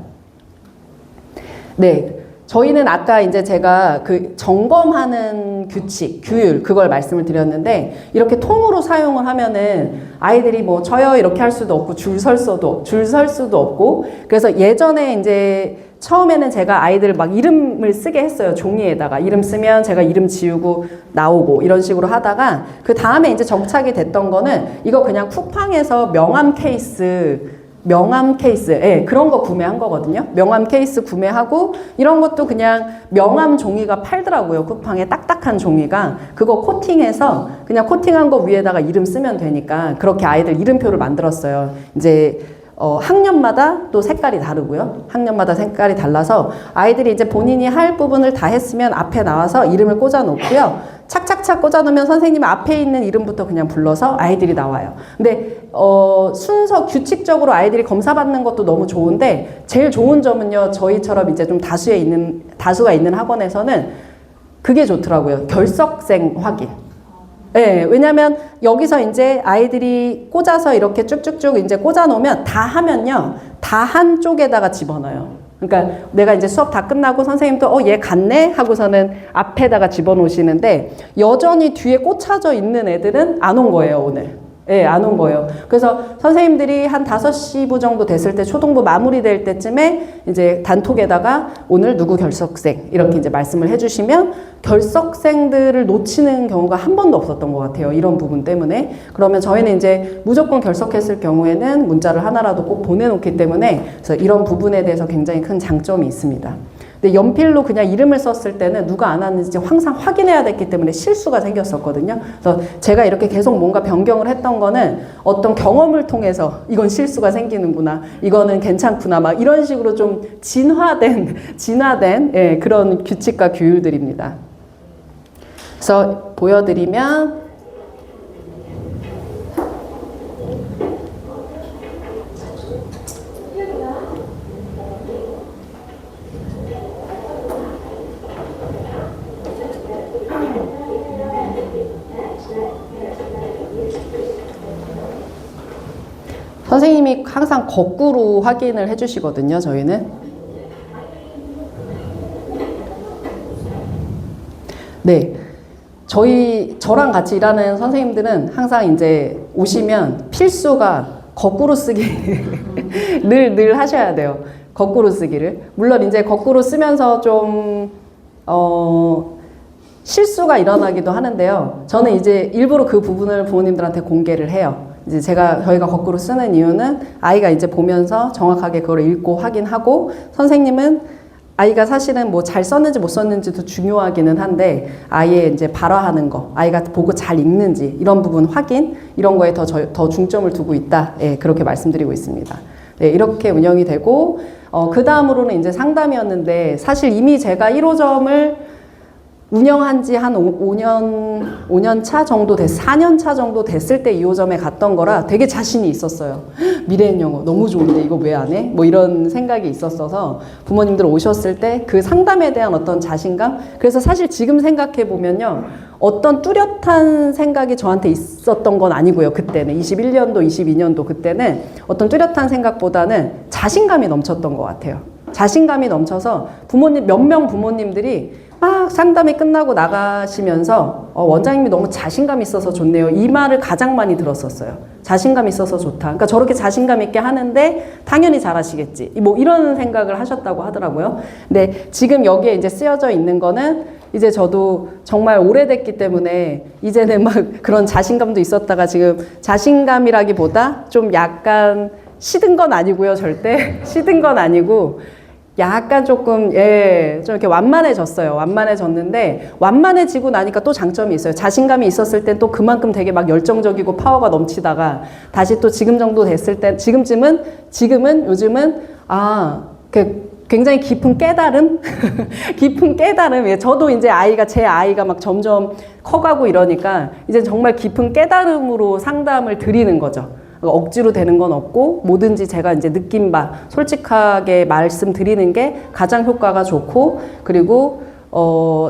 네. 저희는 아까 이제 제가 그 점검하는 규칙, 규율, 그걸 말씀을 드렸는데, 이렇게 통으로 사용을 하면은 아이들이 뭐 저요 이렇게 할 수도 없고, 줄 설 수도 없고, 그래서 예전에 이제 처음에는 제가 아이들 막 이름을 쓰게 했어요. 종이에다가 이름 쓰면 제가 이름 지우고 나오고 이런 식으로 하다가 그 다음에 이제 정착이 됐던 거는 이거 그냥 쿠팡에서 명함 케이스, 예, 그런 거 구매한 거거든요. 명함 케이스 구매하고 이런 것도 그냥 명함 종이가 팔더라고요. 쿠팡에 딱딱한 종이가. 그거 코팅해서 그냥 코팅한 거 위에다가 이름 쓰면 되니까 그렇게 아이들 이름표를 만들었어요. 이제 학년마다 또 색깔이 다르고요. 학년마다 색깔이 달라서 아이들이 이제 본인이 할 부분을 다 했으면 앞에 나와서 이름을 꽂아 놓고요. 착착착 꽂아 놓으면 선생님 앞에 있는 이름부터 그냥 불러서 아이들이 나와요. 근데 순서 규칙적으로 아이들이 검사받는 것도 너무 좋은데 제일 좋은 점은요. 저희처럼 이제 좀 다수가 있는 학원에서는 그게 좋더라고요. 결석생 확인. 네, 왜냐면 여기서 이제 아이들이 꽂아서 이렇게 쭉쭉쭉 이제 꽂아 놓으면 다 하면요. 다 한 쪽에다가 집어넣어요. 그러니까 내가 이제 수업 다 끝나고 선생님도 얘 갔네? 하고서는 앞에다가 집어넣으시는데 여전히 뒤에 꽂혀져 있는 애들은 안 온 거예요, 오늘. 예, 안 온 거예요. 그래서 선생님들이 한 5시부 정도 됐을 때 초등부 마무리될 때쯤에 이제 단톡에다가 오늘 누구 결석생 이렇게 이제 말씀을 해주시면 결석생들을 놓치는 경우가 한 번도 없었던 것 같아요. 이런 부분 때문에. 그러면 저희는 이제 무조건 결석했을 경우에는 문자를 하나라도 꼭 보내놓기 때문에 그래서 이런 부분에 대해서 굉장히 큰 장점이 있습니다. 근데 연필로 그냥 이름을 썼을 때는 누가 안 왔는지 항상 확인해야 됐기 때문에 실수가 생겼었거든요. 그래서 제가 이렇게 계속 뭔가 변경을 했던 거는 어떤 경험을 통해서 이건 실수가 생기는구나, 이거는 괜찮구나, 막 이런 식으로 좀 진화된 예, 그런 규칙과 규율들입니다. 그래서 보여드리면 선생님이 항상 거꾸로 확인을 해주시거든요, 저희는. 네. 저랑 같이 일하는 선생님들은 항상 이제 오시면 필수가 거꾸로 쓰기를 늘 하셔야 돼요. 거꾸로 쓰기를. 물론 이제 거꾸로 쓰면서 좀, 실수가 일어나기도 하는데요. 저는 이제 일부러 그 부분을 부모님들한테 공개를 해요. 이제 저희가 거꾸로 쓰는 이유는 아이가 이제 보면서 정확하게 그걸 읽고 확인하고 선생님은 아이가 사실은 뭐 잘 썼는지 못 썼는지도 중요하기는 한데 아이의 이제 발화하는 거, 아이가 보고 잘 읽는지 이런 부분 확인, 이런 거에 더 중점을 두고 있다. 예, 그렇게 말씀드리고 있습니다. 네, 이렇게 운영이 되고 그 다음으로는 이제 상담이었는데 사실 이미 제가 1호점을 운영한 지 한 5년 차 정도 4년 차 정도 됐을 때 2호점에 갔던 거라 되게 자신이 있었어요. 미래인 영어 너무 좋은데 이거 왜 안 해? 뭐 이런 생각이 있었어서 부모님들 오셨을 때 그 상담에 대한 어떤 자신감? 그래서 사실 지금 생각해 보면요. 어떤 뚜렷한 생각이 저한테 있었던 건 아니고요. 그때는 21년도, 22년도 그때는 어떤 뚜렷한 생각보다는 자신감이 넘쳤던 것 같아요. 자신감이 넘쳐서 몇 명 부모님들이 막 상담이 끝나고 나가시면서 원장님이 너무 자신감 있어서 좋네요. 이 말을 가장 많이 들었었어요. 자신감 있어서 좋다. 그러니까 저렇게 자신감 있게 하는데 당연히 잘하시겠지. 뭐 이런 생각을 하셨다고 하더라고요. 근데 지금 여기에 이제 쓰여져 있는 거는 이제 저도 정말 오래됐기 때문에 이제는 막 그런 자신감도 있었다가 지금 자신감이라기보다 좀 약간 시든 건 아니고요. 절대 시든 건 아니고 약간 조금 좀 이렇게 완만해졌어요. 완만해졌는데 완만해지고 나니까 또 장점이 있어요. 자신감이 있었을 땐 또 그만큼 되게 막 열정적이고 파워가 넘치다가 다시 또 지금 정도 됐을 때 요즘은 굉장히 깊은 깨달음? 깊은 깨달음. 예, 저도 이제 제 아이가 막 점점 커가고 이러니까 이제 정말 깊은 깨달음으로 상담을 드리는 거죠. 억지로 되는 건 없고 뭐든지 제가 이제 느낀 바 솔직하게 말씀드리는 게 가장 효과가 좋고 그리고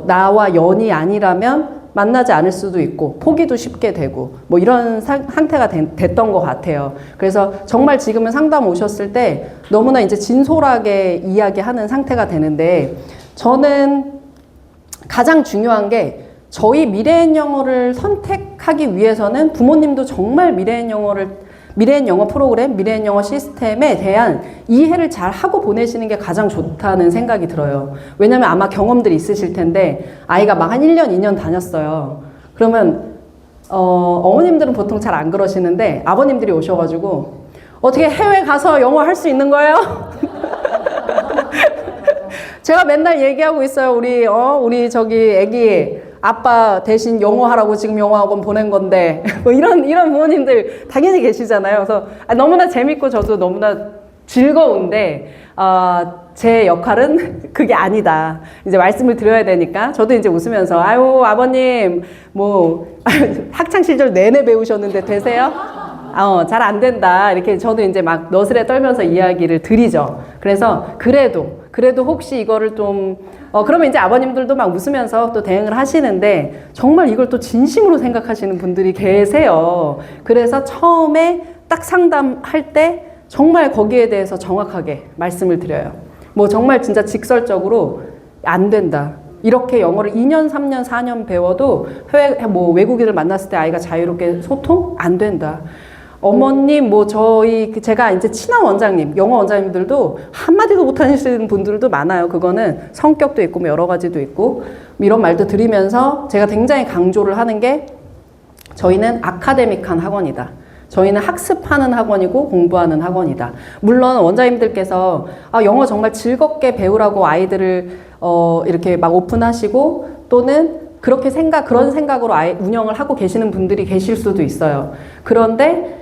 나와 연이 아니라면 만나지 않을 수도 있고 포기도 쉽게 되고 뭐 이런 상태가 됐던 것 같아요. 그래서 정말 지금은 상담 오셨을 때 너무나 이제 진솔하게 이야기하는 상태가 되는데 저는 가장 중요한 게 저희 미래인 영어를 선택하기 위해서는 부모님도 정말 미래인 영어를 미래엔 영어 프로그램, 미래엔 영어 시스템에 대한 이해를 잘 하고 보내시는 게 가장 좋다는 생각이 들어요. 왜냐면 아마 경험들이 있으실 텐데 아이가 막 한 1년, 2년 다녔어요. 그러면 어머님들은 보통 잘 안 그러시는데 아버님들이 오셔가지고 어떻게 해외 가서 영어 할 수 있는 거예요? 제가 맨날 얘기하고 있어요. 우리 저기 애기 아빠 대신 영어 하라고 지금 영어 학원 보낸 건데 뭐 이런 부모님들 당연히 계시잖아요. 그래서 너무나 재밌고 저도 너무나 즐거운데 제 역할은 그게 아니다. 이제 말씀을 드려야 되니까 저도 이제 웃으면서 아유 아버님 뭐 학창 시절 내내 배우셨는데 되세요? 잘 안 된다. 이렇게 저도 이제 막 너스레 떨면서 이야기를 드리죠. 그래서 그래도 혹시 이거를 좀 그러면 이제 아버님들도 막 웃으면서 또 대응을 하시는데 정말 이걸 또 진심으로 생각하시는 분들이 계세요. 그래서 처음에 딱 상담할 때 정말 거기에 대해서 정확하게 말씀을 드려요. 뭐 정말 진짜 직설적으로 안 된다. 이렇게 영어를 2년, 3년, 4년 배워도 외국인을 만났을 때 아이가 자유롭게 소통? 안 된다. 어머님, 제가 이제 친한 원장님, 영어 원장님들도 한마디도 못하시는 분들도 많아요. 그거는 성격도 있고, 여러 가지도 있고, 이런 말도 드리면서 제가 굉장히 강조를 하는 게 저희는 아카데믹한 학원이다. 저희는 학습하는 학원이고 공부하는 학원이다. 물론 원장님들께서 영어 정말 즐겁게 배우라고 아이들을 이렇게 막 오픈하시고 또는 그런 생각으로 운영을 하고 계시는 분들이 계실 수도 있어요. 그런데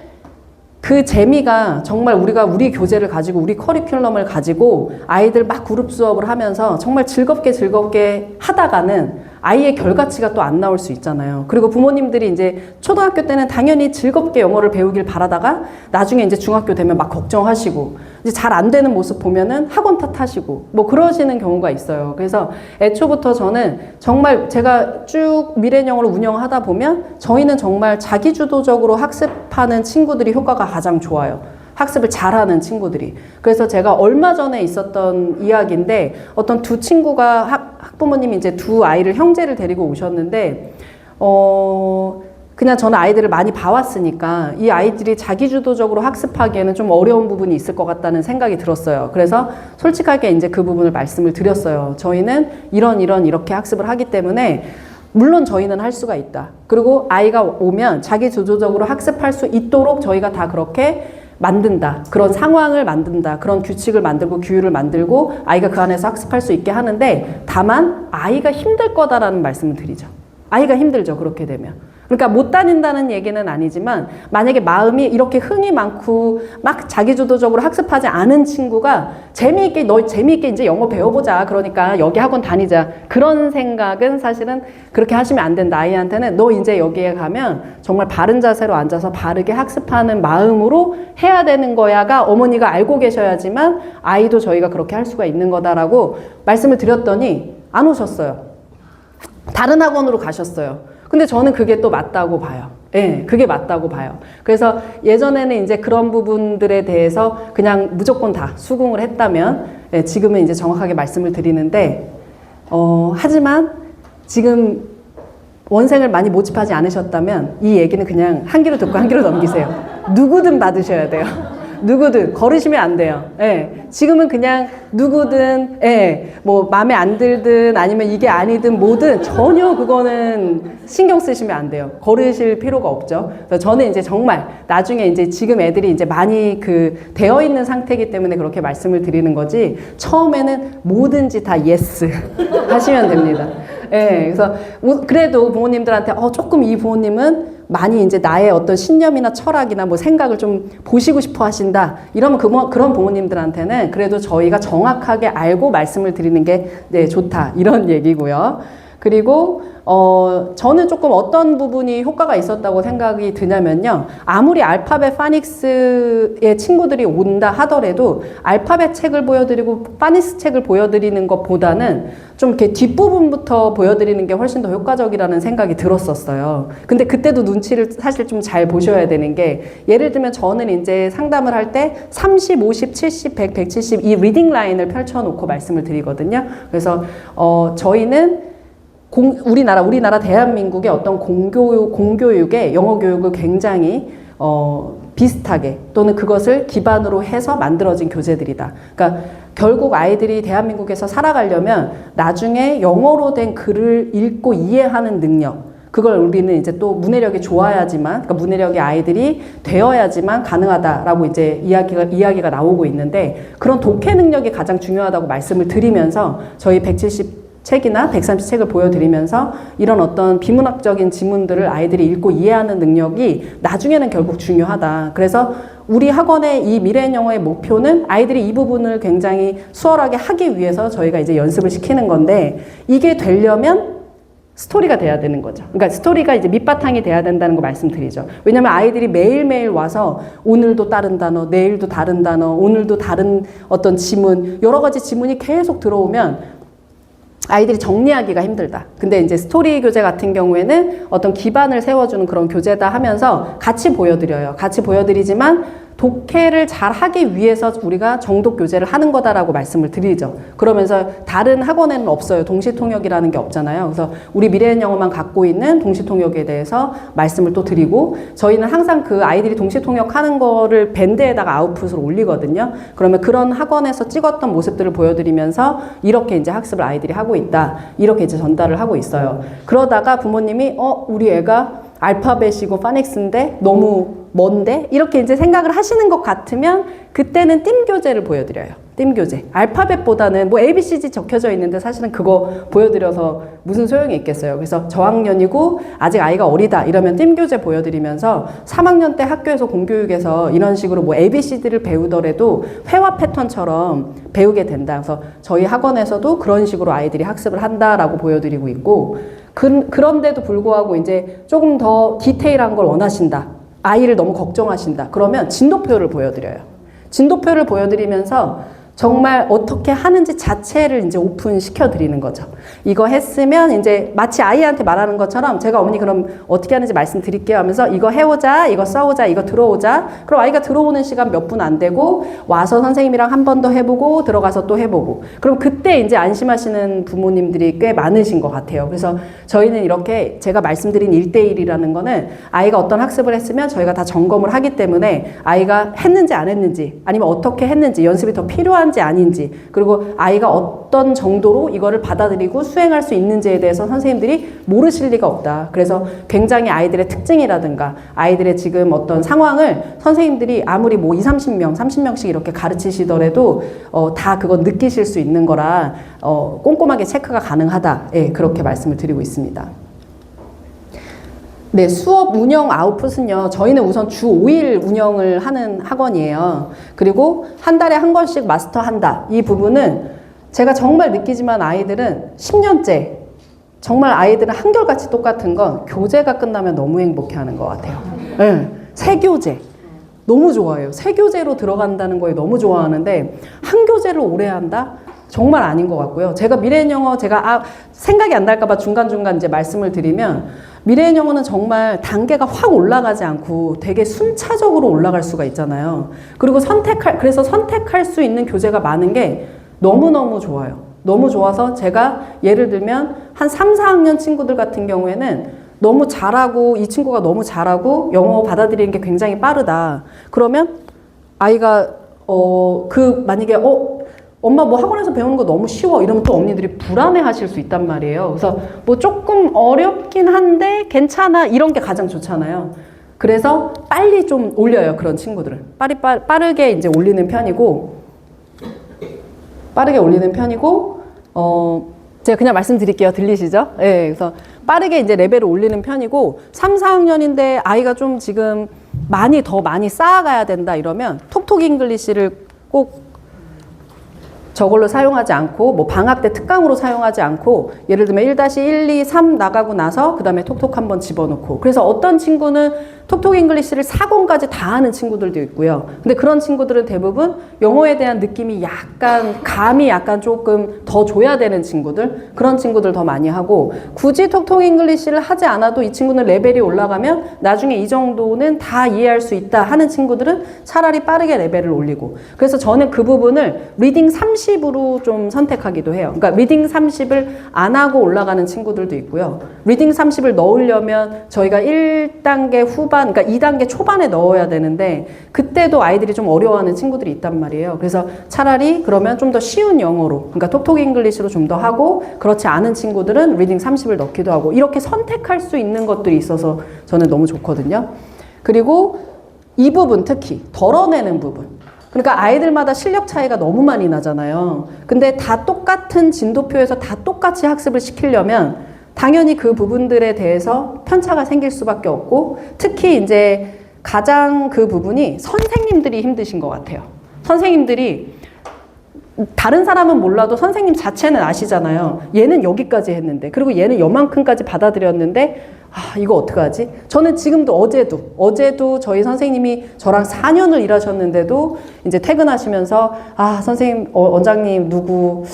그 재미가 정말 우리 교재를 가지고 우리 커리큘럼을 가지고 아이들 막 그룹 수업을 하면서 정말 즐겁게 하다가는 아이의 결과치가 또 안 나올 수 있잖아요. 그리고 부모님들이 이제 초등학교 때는 당연히 즐겁게 영어를 배우길 바라다가 나중에 이제 중학교 되면 막 걱정하시고 이제 잘 안 되는 모습 보면은 학원 탓하시고 뭐 그러시는 경우가 있어요. 그래서 애초부터 저는 정말 제가 쭉 미래엔 영어를 운영하다 보면 저희는 정말 자기주도적으로 학습하는 친구들이 효과가 가장 좋아요. 학습을 잘하는 친구들이. 그래서 제가 얼마 전에 있었던 이야기인데 어떤 두 친구가 학부모님이 이제 두 아이를 형제를 데리고 오셨는데 그냥 저는 아이들을 많이 봐왔으니까 이 아이들이 자기주도적으로 학습하기에는 좀 어려운 부분이 있을 것 같다는 생각이 들었어요. 그래서 솔직하게 이제 그 부분을 말씀을 드렸어요. 저희는 이렇게 학습을 하기 때문에 물론 저희는 할 수가 있다. 그리고 아이가 오면 자기주도적으로 학습할 수 있도록 저희가 다 그렇게 만든다. 그런 상황을 만든다. 그런 규칙을 만들고 규율을 만들고 아이가 그 안에서 학습할 수 있게 하는데 다만 아이가 힘들 거다라는 말씀을 드리죠. 아이가 힘들죠. 그렇게 되면. 그러니까 못 다닌다는 얘기는 아니지만 만약에 마음이 이렇게 흥이 많고 막 자기주도적으로 학습하지 않은 친구가 재미있게 이제 영어 배워보자. 그러니까 여기 학원 다니자. 그런 생각은 사실은 그렇게 하시면 안 된다. 아이한테는 너 이제 여기에 가면 정말 바른 자세로 앉아서 바르게 학습하는 마음으로 해야 되는 거야가 어머니가 알고 계셔야지만 아이도 저희가 그렇게 할 수가 있는 거다라고 말씀을 드렸더니 안 오셨어요. 다른 학원으로 가셨어요. 근데 저는 그게 또 맞다고 봐요. 예, 그게 맞다고 봐요. 그래서 예전에는 이제 그런 부분들에 대해서 그냥 무조건 다 수긍을 했다면, 예, 지금은 이제 정확하게 말씀을 드리는데, 하지만 지금 원생을 많이 모집하지 않으셨다면 이 얘기는 그냥 한 귀로 듣고 한 귀로 넘기세요. 누구든 받으셔야 돼요. 누구든 걸으시면 안 돼요. 예. 지금은 그냥 누구든, 예, 뭐 마음에 안 들든 아니면 이게 아니든 뭐든 전혀 그거는 신경 쓰시면 안 돼요. 걸으실 필요가 없죠. 그래서 저는 이제 정말 나중에 이제 지금 애들이 이제 많이 되어 있는 상태이기 때문에 그렇게 말씀을 드리는 거지 처음에는 뭐든지 다 예스 하시면 됩니다. 예, 그래서 그래도 부모님들한테 조금 이 부모님은 많이 이제 나의 어떤 신념이나 철학이나 뭐 생각을 좀 보시고 싶어 하신다. 이러면 그런 부모님들한테는 그래도 저희가 정확하게 알고 말씀을 드리는 게 네, 좋다. 이런 얘기고요. 그리고 저는 조금 어떤 부분이 효과가 있었다고 생각이 드냐면요. 아무리 알파벳 파닉스의 친구들이 온다 하더라도 알파벳 책을 보여드리고 파닉스 책을 보여드리는 것보다는 좀 이렇게 뒷부분부터 보여드리는 게 훨씬 더 효과적이라는 생각이 들었었어요. 근데 그때도 눈치를 사실 좀 잘 보셔야 되는 게 예를 들면 저는 이제 상담을 할 때 30, 50, 70, 100, 170 이 리딩 라인을 펼쳐놓고 말씀을 드리거든요. 그래서 저희는 우리나라 대한민국의 어떤 공교육의 영어 교육을 굉장히 비슷하게 또는 그것을 기반으로 해서 만들어진 교재들이다. 그러니까 결국 아이들이 대한민국에서 살아가려면 나중에 영어로 된 글을 읽고 이해하는 능력, 그걸 우리는 이제 또 문해력이 좋아야지만, 그러니까 문해력이 아이들이 되어야지만 가능하다라고 이제 이야기가 나오고 있는데, 그런 독해 능력이 가장 중요하다고 말씀을 드리면서 저희 170책이나 130책을 보여드리면서 이런 어떤 비문학적인 지문들을 아이들이 읽고 이해하는 능력이 나중에는 결국 중요하다. 그래서 우리 학원의 이 미래인 영어의 목표는 아이들이 이 부분을 굉장히 수월하게 하기 위해서 저희가 이제 연습을 시키는 건데, 이게 되려면 스토리가 돼야 되는 거죠. 그러니까 스토리가 이제 밑바탕이 돼야 된다는 거 말씀드리죠. 왜냐면 아이들이 매일매일 와서 오늘도 다른 단어, 내일도 다른 단어, 오늘도 다른 어떤 지문, 여러 가지 지문이 계속 들어오면 아이들이 정리하기가 힘들다. 근데 이제 스토리 교재 같은 경우에는 어떤 기반을 세워주는 그런 교재다 하면서 같이 보여드려요. 같이 보여드리지만 독해를 잘 하기 위해서 우리가 정독 교재를 하는 거다라고 말씀을 드리죠. 그러면서 다른 학원에는 없어요. 동시통역이라는 게 없잖아요. 그래서 우리 미래인 영어만 갖고 있는 동시통역에 대해서 말씀을 또 드리고, 저희는 항상 그 아이들이 동시통역 하는 거를 밴드에다가 아웃풋을 올리거든요. 그러면 그런 학원에서 찍었던 모습들을 보여드리면서 이렇게 이제 학습을 아이들이 하고 있다. 이렇게 이제 전달을 하고 있어요. 그러다가 부모님이 우리 애가 알파벳이고 파닉스인데 너무 뭔데? 이렇게 이제 생각을 하시는 것 같으면 그때는 띵 교재를 보여드려요. 띵 교재. 알파벳보다는 뭐 ABCD 적혀져 있는데 사실은 그거 보여드려서 무슨 소용이 있겠어요. 그래서 저학년이고 아직 아이가 어리다 이러면 띵 교재 보여드리면서 3학년 때 학교에서 공교육에서 이런 식으로 뭐 ABCD를 배우더라도 회화 패턴처럼 배우게 된다. 그래서 저희 학원에서도 그런 식으로 아이들이 학습을 한다라고 보여드리고 있고, 그런데도 불구하고 이제 조금 더 디테일한 걸 원하신다. 아이를 너무 걱정하신다. 그러면 진도표를 보여드려요. 진도표를 보여드리면서 정말 어떻게 하는지 자체를 이제 오픈시켜 드리는 거죠. 이거 했으면 이제 마치 아이한테 말하는 것처럼 제가 어머니 그럼 어떻게 하는지 말씀드릴게요 하면서 이거 해오자, 이거 써오자, 이거 들어오자. 그럼 아이가 들어오는 시간 몇 분 안 되고 와서 선생님이랑 한 번 더 해보고 들어가서 또 해보고. 그럼 그때 이제 안심하시는 부모님들이 꽤 많으신 것 같아요. 그래서 저희는 이렇게 제가 말씀드린 1대1이라는 거는 아이가 어떤 학습을 했으면 저희가 다 점검을 하기 때문에 아이가 했는지 안 했는지 아니면 어떻게 했는지 연습이 더 필요한지 아닌지, 그리고 아이가 어떤 정도로 이거를 받아들이고 수행할 수 있는지에 대해서 선생님들이 모르실 리가 없다. 그래서 굉장히 아이들의 특징이라든가 아이들의 지금 어떤 상황을 선생님들이 아무리 뭐 20, 30명씩 이렇게 가르치시더라도 다 그거 느끼실 수 있는 거라 꼼꼼하게 체크가 가능하다. 예, 그렇게 말씀을 드리고 있습니다. 네, 수업 운영 아웃풋은요, 저희는 우선 주 5일 운영을 하는 학원이에요. 그리고 한 달에 한 권씩 마스터한다. 이 부분은 제가 정말 느끼지만 아이들은 10년째, 정말 아이들은 한결같이 똑같은 건 교재가 끝나면 너무 행복해 하는 것 같아요. 네, 새 교재. 너무 좋아해요. 새 교재로 들어간다는 거에 너무 좋아하는데, 한 교재를 오래 한다? 정말 아닌 것 같고요. 제가 미래인 영어, 생각이 안 날까봐 중간중간 이제 말씀을 드리면, 미래인 영어는 정말 단계가 확 올라가지 않고 되게 순차적으로 올라갈 수가 있잖아요. 그리고 그래서 선택할 수 있는 교재가 많은 게 너무너무 좋아요. 너무 좋아서 제가 예를 들면 한 3, 4학년 친구들 같은 경우에는 너무 잘하고, 이 친구가 너무 잘하고 영어 받아들이는 게 굉장히 빠르다. 그러면 아이가 만약에 엄마 뭐 학원에서 배우는 거 너무 쉬워 이러면 또 언니들이 불안해 하실 수 있단 말이에요. 그래서 뭐 조금 어렵긴 한데 괜찮아 이런 게 가장 좋잖아요. 그래서 빨리 좀 올려요. 그런 친구들은 빠르게 이제 올리는 편이고, 제가 그냥 말씀드릴게요. 들리시죠? 네, 그래서 빠르게 이제 레벨을 올리는 편이고, 3, 4학년인데 아이가 좀 지금 더 많이 쌓아가야 된다 이러면 톡톡 잉글리시를 꼭 저걸로 사용하지 않고, 뭐 방학 때 특강으로 사용하지 않고, 예를 들면 1-1, 2, 3 나가고 나서 그 다음에 톡톡 한번 집어넣고. 그래서 어떤 친구는 톡톡 잉글리시를 4권까지 다 하는 친구들도 있고요. 근데 그런 친구들은 대부분 영어에 대한 느낌이 감이 약간 조금 더 줘야 되는 친구들, 그런 친구들 더 많이 하고, 굳이 톡톡 잉글리시를 하지 않아도 이 친구는 레벨이 올라가면 나중에 이 정도는 다 이해할 수 있다 하는 친구들은 차라리 빠르게 레벨을 올리고. 그래서 저는 그 부분을 리딩 30으로 좀 선택하기도 해요. 그러니까 리딩 30을 안 하고 올라가는 친구들도 있고요. 리딩 30을 넣으려면 저희가 1단계 후반 초반, 그러니까 2단계 초반에 넣어야 되는데 그때도 아이들이 좀 어려워하는 친구들이 있단 말이에요. 그래서 차라리 그러면 좀 더 쉬운 영어로, 그러니까 톡톡 잉글리시로 좀 더 하고, 그렇지 않은 친구들은 리딩 30을 넣기도 하고, 이렇게 선택할 수 있는 것들이 있어서 저는 너무 좋거든요. 그리고 이 부분, 특히 덜어내는 부분. 그러니까 아이들마다 실력 차이가 너무 많이 나잖아요. 근데 다 똑같은 진도표에서 다 똑같이 학습을 시키려면 당연히 그 부분들에 대해서 편차가 생길 수밖에 없고, 특히 이제 가장 그 부분이 선생님들이 힘드신 것 같아요. 선생님들이, 다른 사람은 몰라도 선생님 자체는 아시잖아요. 얘는 여기까지 했는데, 그리고 얘는 요만큼까지 받아들였는데, 아, 이거 어떡하지? 저는 지금도 어제도 저희 선생님이 저랑 4년을 일하셨는데도 이제 퇴근하시면서, 아, 선생님, 원장님, 누구,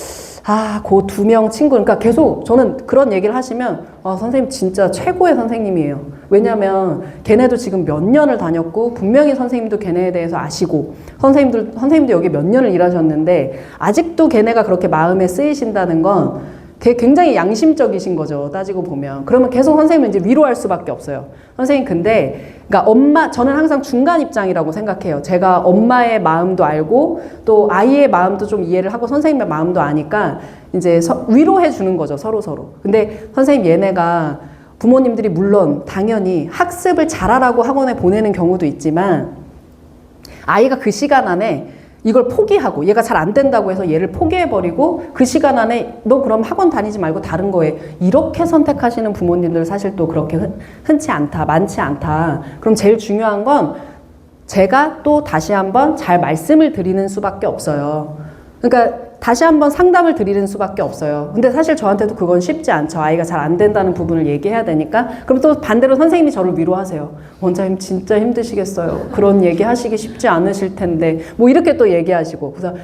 아, 그 2명 친구, 그러니까 계속 저는 그런 얘기를 하시면, 아, 선생님 진짜 최고의 선생님이에요. 왜냐면 걔네도 지금 몇 년을 다녔고, 분명히 선생님도 걔네에 대해서 아시고, 선생님도 여기 몇 년을 일하셨는데, 아직도 걔네가 그렇게 마음에 쓰이신다는 건 굉장히 양심적이신 거죠. 따지고 보면. 그러면 계속 선생님은 이제 위로할 수밖에 없어요. 선생님, 근데, 그러니까 저는 항상 중간 입장이라고 생각해요. 제가 엄마의 마음도 알고, 또 아이의 마음도 좀 이해를 하고, 선생님의 마음도 아니까, 이제 위로해 주는 거죠. 서로. 근데 선생님, 얘네가 부모님들이 물론 당연히 학습을 잘하라고 학원에 보내는 경우도 있지만, 아이가 그 시간 안에 이걸 포기하고, 얘가 잘 안 된다고 해서 얘를 포기해버리고, 그 시간 안에 너 그럼 학원 다니지 말고 다른 거 해, 이렇게 선택하시는 부모님들 사실 또 그렇게 흔치 않다, 많지 않다. 그럼 제일 중요한 건 제가 또 다시 한번 잘 말씀을 드리는 수밖에 없어요. 그러니까 다시 한번 상담을 드리는 수밖에 없어요. 근데 사실 저한테도 그건 쉽지 않죠. 아이가 잘 안 된다는 부분을 얘기해야 되니까. 그럼 또 반대로 선생님이 저를 위로하세요. 원장님 진짜 힘드시겠어요. 그런 얘기 하시기 쉽지 않으실 텐데. 뭐 이렇게 또 얘기하시고. 그래서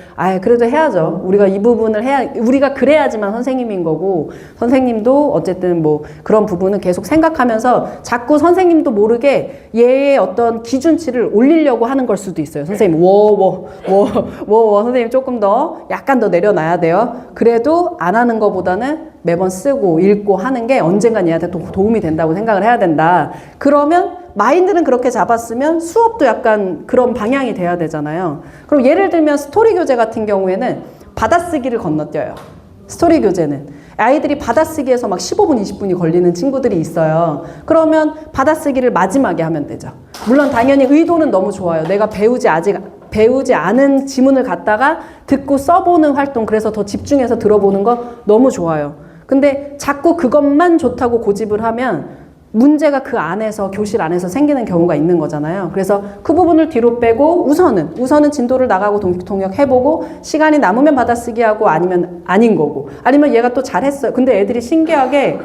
그래도 해야죠. 우리가 이 부분을 우리가 그래야지만 선생님인 거고, 선생님도 어쨌든 뭐 그런 부분은 계속 생각하면서 자꾸 선생님도 모르게 얘의 어떤 기준치를 올리려고 하는 걸 수도 있어요. 선생님, 선생님 조금 더 약간 더 내려놔야 돼요. 그래도 안 하는 것보다는 매번 쓰고 읽고 하는 게 언젠간 얘한테 도움이 된다고 생각을 해야 된다. 그러면 마인드는 그렇게 잡았으면 수업도 약간 그런 방향이 돼야 되잖아요. 그럼 예를 들면 스토리 교재 같은 경우에는 받아쓰기를 건너뛰어요. 스토리 교재는 아이들이 받아쓰기에서 막 15분, 20분이 걸리는 친구들이 있어요. 그러면 받아쓰기를 마지막에 하면 되죠. 물론 당연히 의도는 너무 좋아요. 내가 배우지 않은 지문을 갖다가 듣고 써보는 활동, 그래서 더 집중해서 들어보는 거 너무 좋아요. 근데 자꾸 그것만 좋다고 고집을 하면 문제가 그 안에서, 교실 안에서 생기는 경우가 있는 거잖아요. 그래서 그 부분을 뒤로 빼고 우선은 진도를 나가고 동역해보고, 시간이 남으면 받아쓰기 하고, 아니면 아닌 거고, 아니면 얘가 또 잘했어요. 근데 애들이 신기하게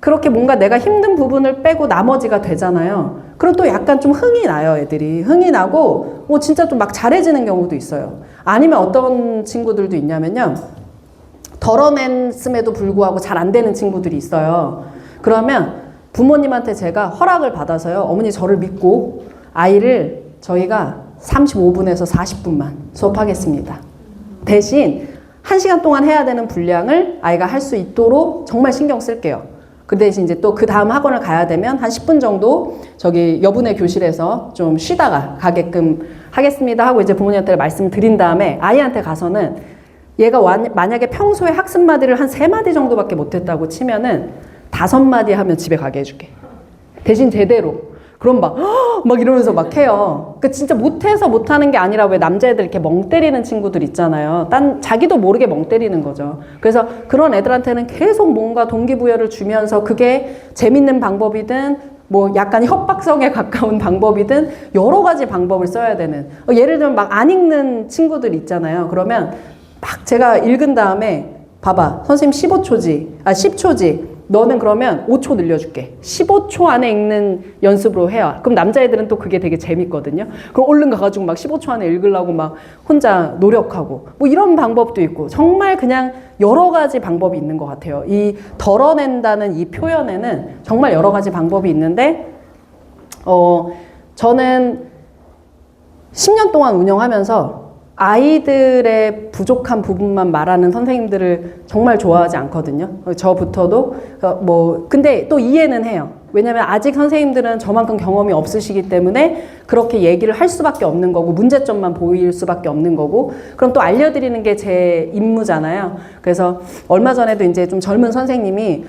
그렇게 뭔가 내가 힘든 부분을 빼고 나머지가 되잖아요. 그럼 또 약간 좀 흥이 나요, 애들이. 흥이 나고, 진짜 좀 막 잘해지는 경우도 있어요. 아니면 어떤 친구들도 있냐면요. 덜어냈음에도 불구하고 잘 안 되는 친구들이 있어요. 그러면 부모님한테 제가 허락을 받아서요. 어머니 저를 믿고 아이를 저희가 35분에서 40분만 수업하겠습니다. 대신 1시간 동안 해야 되는 분량을 아이가 할 수 있도록 정말 신경 쓸게요. 그 대신 이제 또 그 다음 학원을 가야 되면 한 10분 정도 저기 여분의 교실에서 좀 쉬다가 가게끔 하겠습니다 하고 이제 부모님한테 말씀드린 다음에 아이한테 가서는 얘가 만약에 평소에 학습 마디를 한 3마디 정도밖에 못했다고 치면은 5마디 하면 집에 가게 해줄게. 대신 제대로. 그럼 막 이러면서 막 해요. 그러니까 진짜 못해서 못하는 게 아니라 왜 남자애들 이렇게 멍 때리는 친구들 있잖아요. 자기도 모르게 멍 때리는 거죠. 그래서 그런 애들한테는 계속 뭔가 동기부여를 주면서 그게 재밌는 방법이든 뭐 약간 협박성에 가까운 방법이든 여러 가지 방법을 써야 되는. 예를 들면 막 안 읽는 친구들 있잖아요. 그러면 막 제가 읽은 다음에 봐봐. 선생님 10초지. 너는 그러면 5초 늘려줄게. 15초 안에 읽는 연습으로 해요. 그럼 남자애들은 또 그게 되게 재밌거든요. 그럼 얼른 가가지고 막 15초 안에 읽으려고 막 혼자 노력하고 뭐 이런 방법도 있고 정말 그냥 여러 가지 방법이 있는 것 같아요. 이 덜어낸다는 이 표현에는 정말 여러 가지 방법이 있는데 저는 10년 동안 운영하면서 아이들의 부족한 부분만 말하는 선생님들을 정말 좋아하지 않거든요. 저부터도 근데 또 이해는 해요. 왜냐면 아직 선생님들은 저만큼 경험이 없으시기 때문에 그렇게 얘기를 할 수밖에 없는 거고 문제점만 보일 수밖에 없는 거고 그럼 또 알려드리는 게 제 임무잖아요. 그래서 얼마 전에도 이제 좀 젊은 선생님이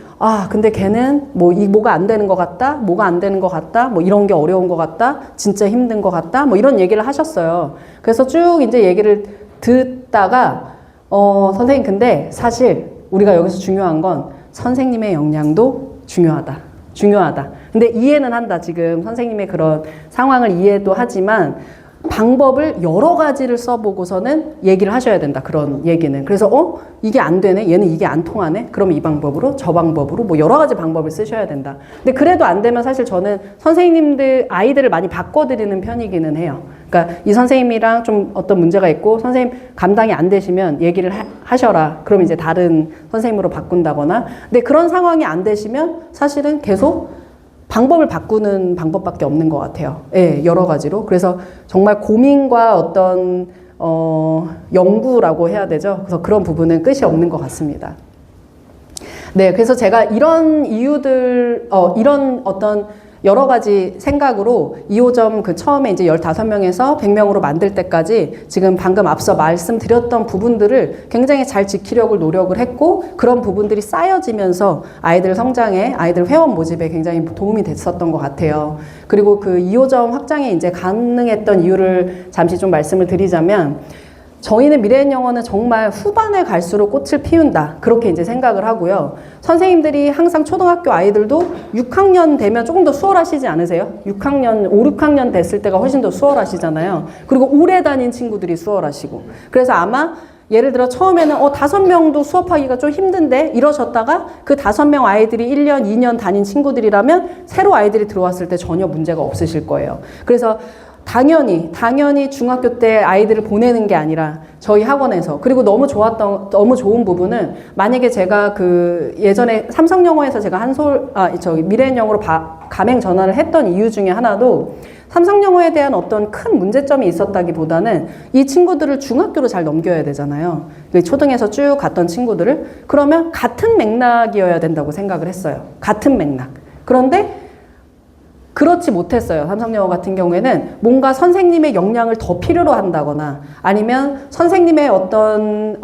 근데 걔는 뭐가 안 되는 것 같다, 뭐가 안 되는 것 같다, 뭐 이런 게 어려운 것 같다, 진짜 힘든 것 같다, 뭐 이런 얘기를 하셨어요. 그래서 쭉 이제 얘기를 듣다가 선생님 근데 사실 우리가 여기서 중요한 건 선생님의 역량도 중요하다. 근데 이해는 한다. 지금 선생님의 그런 상황을 이해도 하지만 방법을 여러 가지를 써보고서는 얘기를 하셔야 된다. 그런 얘기는. 그래서 이게 안 되네? 얘는 이게 안 통하네? 그럼 이 방법으로 저 방법으로 뭐 여러 가지 방법을 쓰셔야 된다. 근데 그래도 안 되면 사실 저는 선생님들 아이들을 많이 바꿔드리는 편이기는 해요. 그러니까 이 선생님이랑 좀 어떤 문제가 있고 선생님 감당이 안 되시면 얘기를 하셔라. 그럼 이제 다른 선생님으로 바꾼다거나. 근데 그런 상황이 안 되시면 사실은 계속 방법을 바꾸는 방법밖에 없는 것 같아요. 예, 여러 가지로. 그래서 정말 고민과 어떤 연구라고 해야 되죠. 그래서 그런 부분은 끝이 없는 것 같습니다. 네, 그래서 제가 이런 이유들, 이런 어떤 여러 가지 생각으로 2호점 그 처음에 이제 15명에서 100명으로 만들 때까지 지금 방금 앞서 말씀드렸던 부분들을 굉장히 잘 지키려고 노력을 했고 그런 부분들이 쌓여지면서 아이들 성장에 아이들 회원 모집에 굉장히 도움이 됐었던 것 같아요. 그리고 그 2호점 확장이 이제 가능했던 이유를 잠시 좀 말씀을 드리자면 저희는 미래인 영어는 정말 후반에 갈수록 꽃을 피운다. 그렇게 이제 생각을 하고요. 선생님들이 항상 초등학교 아이들도 6학년 되면 조금 더 수월하시지 않으세요? 6학년, 5, 6학년 됐을 때가 훨씬 더 수월하시잖아요. 그리고 오래 다닌 친구들이 수월하시고. 그래서 아마 예를 들어 처음에는 5명도 수업하기가 좀 힘든데 이러셨다가 그 5명 아이들이 1년, 2년 다닌 친구들이라면 새로 아이들이 들어왔을 때 전혀 문제가 없으실 거예요. 그래서 당연히 중학교 때 아이들을 보내는 게 아니라 저희 학원에서 그리고 너무 좋은 부분은 만약에 제가 그 예전에 삼성영어에서 제가 미래인 영어로 가맹 전환을 했던 이유 중에 하나도 삼성영어에 대한 어떤 큰 문제점이 있었다기보다는 이 친구들을 중학교로 잘 넘겨야 되잖아요. 초등에서 쭉 갔던 친구들을 그러면 같은 맥락이어야 된다고 생각을 했어요. 같은 맥락. 그런데 그렇지 못했어요. 삼성영어 같은 경우에는 뭔가 선생님의 역량을 더 필요로 한다거나 아니면 선생님의 어떤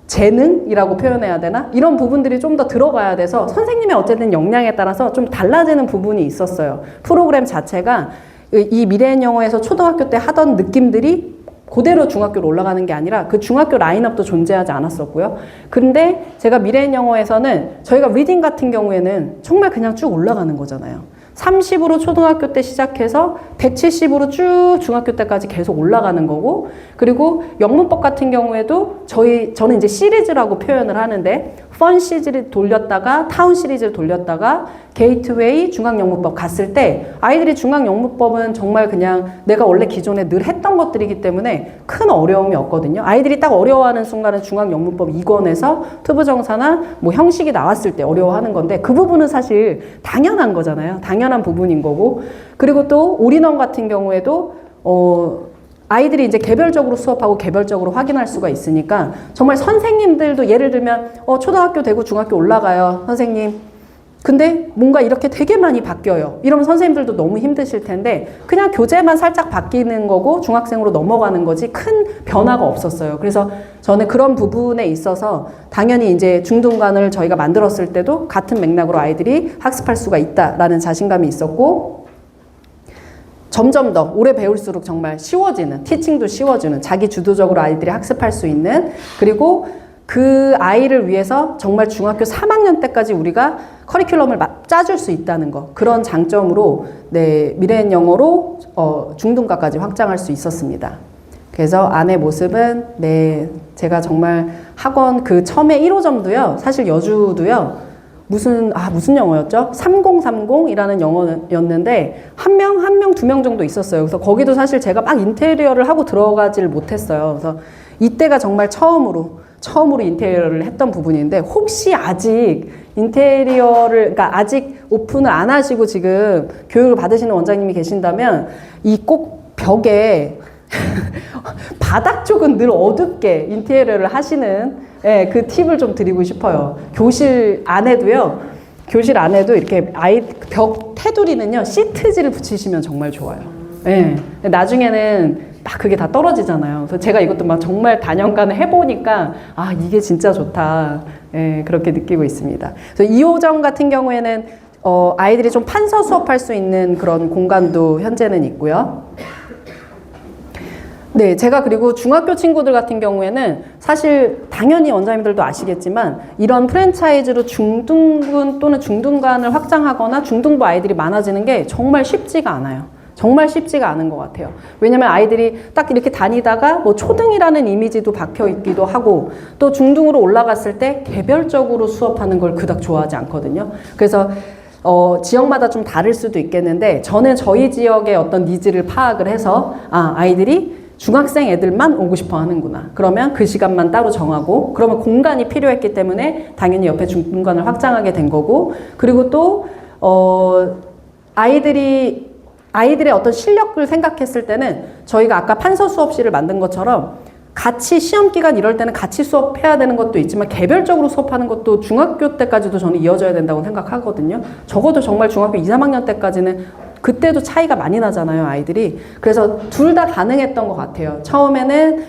재능이라고 표현해야 되나? 이런 부분들이 좀 더 들어가야 돼서 선생님의 어쨌든 역량에 따라서 좀 달라지는 부분이 있었어요. 프로그램 자체가 이 미래인 영어에서 초등학교 때 하던 느낌들이 그대로 중학교로 올라가는 게 아니라 그 중학교 라인업도 존재하지 않았었고요. 근데 제가 미래인 영어에서는 저희가 리딩 같은 경우에는 정말 그냥 쭉 올라가는 거잖아요. 30으로 초등학교 때 시작해서 170으로 쭉 중학교 때까지 계속 올라가는 거고 그리고 영문법 같은 경우에도 저는 이제 시리즈라고 표현을 하는데 펀 시리즈를 돌렸다가 타운 시리즈를 돌렸다가 게이트웨이 중학영문법 갔을 때 아이들이 중학영문법은 정말 그냥 내가 원래 기존에 늘 했던 것들이기 때문에 큰 어려움이 없거든요. 아이들이 딱 어려워하는 순간은 중학영문법 2권에서 투부정사나 뭐 형식이 나왔을 때 어려워하는 건데 그 부분은 사실 당연한 거잖아요. 당연한 부분인 거고 그리고 또 올인원 같은 경우에도 아이들이 이제 개별적으로 수업하고 개별적으로 확인할 수가 있으니까 정말 선생님들도 예를 들면 초등학교 되고 중학교 올라가요. 선생님. 근데 뭔가 이렇게 되게 많이 바뀌어요. 이러면 선생님들도 너무 힘드실 텐데 그냥 교재만 살짝 바뀌는 거고 중학생으로 넘어가는 거지 큰 변화가 없었어요. 그래서 저는 그런 부분에 있어서 당연히 이제 중등반을 저희가 만들었을 때도 같은 맥락으로 아이들이 학습할 수가 있다라는 자신감이 있었고 점점 더 오래 배울수록 정말 쉬워지는 티칭도 쉬워지는 자기 주도적으로 아이들이 학습할 수 있는 그리고 그 아이를 위해서 정말 중학교 3학년 때까지 우리가 커리큘럼을 짜줄 수 있다는 거 그런 장점으로 미래인 영어로 중등과까지 확장할 수 있었습니다. 그래서 안의 모습은 제가 정말 학원 그 처음에 1호점도요 사실 여주도요 무슨 영어였죠? 3030이라는 영어였는데 한 명, 2명 정도 있었어요. 그래서 거기도 사실 제가 막 인테리어를 하고 들어가지를 못했어요. 그래서 이때가 정말 처음으로 인테리어를 했던 부분인데 혹시 아직 인테리어를 그러니까 아직 오픈을 안 하시고 지금 교육을 받으시는 원장님이 계신다면 이 꼭 벽에 바닥 쪽은 늘 어둡게 인테리어를 하시는 그 팁을 좀 드리고 싶어요. 교실 안에도요. 교실 안에도 이렇게 벽 테두리는요, 시트지를 붙이시면 정말 좋아요. 예. 나중에는 막 그게 다 떨어지잖아요. 그래서 제가 이것도 막 정말 단연간을 해보니까, 아, 이게 진짜 좋다. 예, 그렇게 느끼고 있습니다. 그래서 2호점 같은 경우에는, 아이들이 좀 판서 수업할 수 있는 그런 공간도 현재는 있고요. 네, 제가 그리고 중학교 친구들 같은 경우에는 사실 당연히 원장님들도 아시겠지만 이런 프랜차이즈로 중등군 또는 중등반을 확장하거나 중등부 아이들이 많아지는 게 정말 쉽지가 않아요. 정말 쉽지가 않은 것 같아요. 왜냐면 아이들이 딱 이렇게 다니다가 뭐 초등이라는 이미지도 박혀 있기도 하고 또 중등으로 올라갔을 때 개별적으로 수업하는 걸 그닥 좋아하지 않거든요. 그래서 지역마다 좀 다를 수도 있겠는데 저는 저희 지역의 어떤 니즈를 파악을 해서 아이들이 중학생 애들만 오고 싶어 하는구나. 그러면 그 시간만 따로 정하고 그러면 공간이 필요했기 때문에 당연히 옆에 중간을 확장하게 된 거고 그리고 또 아이들의 어떤 실력을 생각했을 때는 저희가 아까 판서 수업실을 만든 것처럼 같이 시험 기간 이럴 때는 같이 수업해야 되는 것도 있지만 개별적으로 수업하는 것도 중학교 때까지도 저는 이어져야 된다고 생각하거든요. 적어도 정말 중학교 2, 3학년 때까지는 그때도 차이가 많이 나잖아요, 아이들이. 그래서 둘 다 가능했던 것 같아요. 처음에는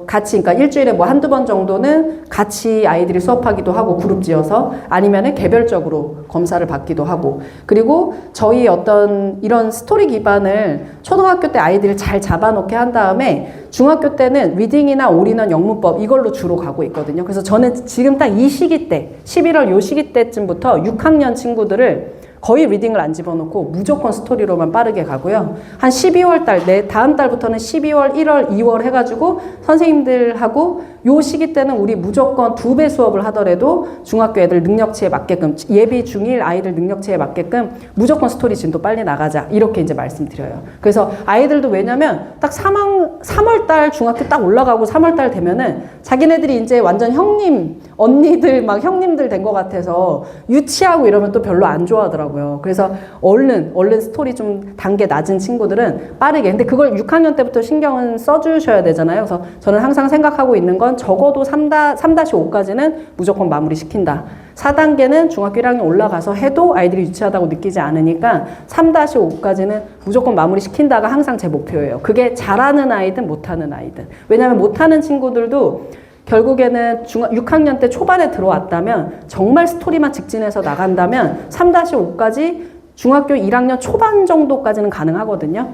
같이, 그러니까 일주일에 뭐 한두 번 정도는 같이 아이들이 수업하기도 하고 그룹 지어서 아니면은 개별적으로 검사를 받기도 하고 그리고 저희 어떤 이런 스토리 기반을 초등학교 때 아이들을 잘 잡아놓게 한 다음에 중학교 때는 리딩이나 올인원 영문법 이걸로 주로 가고 있거든요. 그래서 저는 지금 딱 이 시기 때 11월 요 시기 때쯤부터 6학년 친구들을 거의 리딩을 안 집어넣고 무조건 스토리로만 빠르게 가고요. 한 12월 달, 다음 달부터는 12월, 1월, 2월 해가지고 선생님들하고 요 시기 때는 우리 무조건 2배 수업을 하더라도 중학교 애들 능력치에 맞게끔 예비 중1 아이들 능력치에 맞게끔 무조건 스토리 진도 빨리 나가자 이렇게 이제 말씀드려요. 그래서 아이들도 왜냐면 딱 3월 달 중학교 딱 올라가고 3월 달 되면은 자기네들이 이제 완전 형님, 언니들 막 형님들 된 것 같아서 유치하고 이러면 또 별로 안 좋아하더라고요. 그래서 얼른 스토리 좀 단계 낮은 친구들은 빠르게. 근데 그걸 6학년 때부터 신경은 써주셔야 되잖아요. 그래서 저는 항상 생각하고 있는 건 적어도 3-5까지는 무조건 마무리 시킨다. 4단계는 중학교 1학년 올라가서 해도 아이들이 유치하다고 느끼지 않으니까 3-5까지는 무조건 마무리 시킨다가 항상 제 목표예요. 그게 잘하는 아이든 못하는 아이든. 왜냐하면 못하는 친구들도 결국에는 6학년 때 초반에 들어왔다면 정말 스토리만 직진해서 나간다면 3-5까지 중학교 1학년 초반 정도까지는 가능하거든요.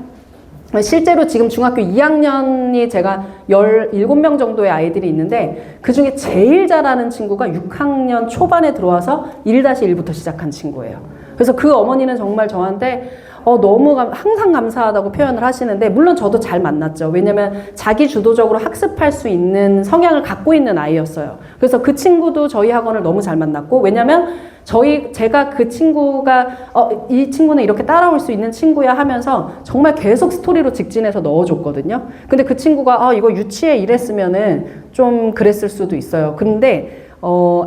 실제로 지금 중학교 2학년이 제가 17명 정도의 아이들이 있는데 그중에 제일 잘하는 친구가 6학년 초반에 들어와서 1-1부터 시작한 친구예요. 그래서 그 어머니는 정말 저한테 너무 항상 감사하다고 표현을 하시는데 물론 저도 잘 만났죠. 왜냐면 자기 주도적으로 학습할 수 있는 성향을 갖고 있는 아이였어요. 그래서 그 친구도 저희 학원을 너무 잘 만났고 왜냐면 제가 그 친구가 이 친구는 이렇게 따라올 수 있는 친구야 하면서 정말 계속 스토리로 직진해서 넣어줬거든요. 근데 그 친구가 이거 유치해 이랬으면은 좀 그랬을 수도 있어요. 근데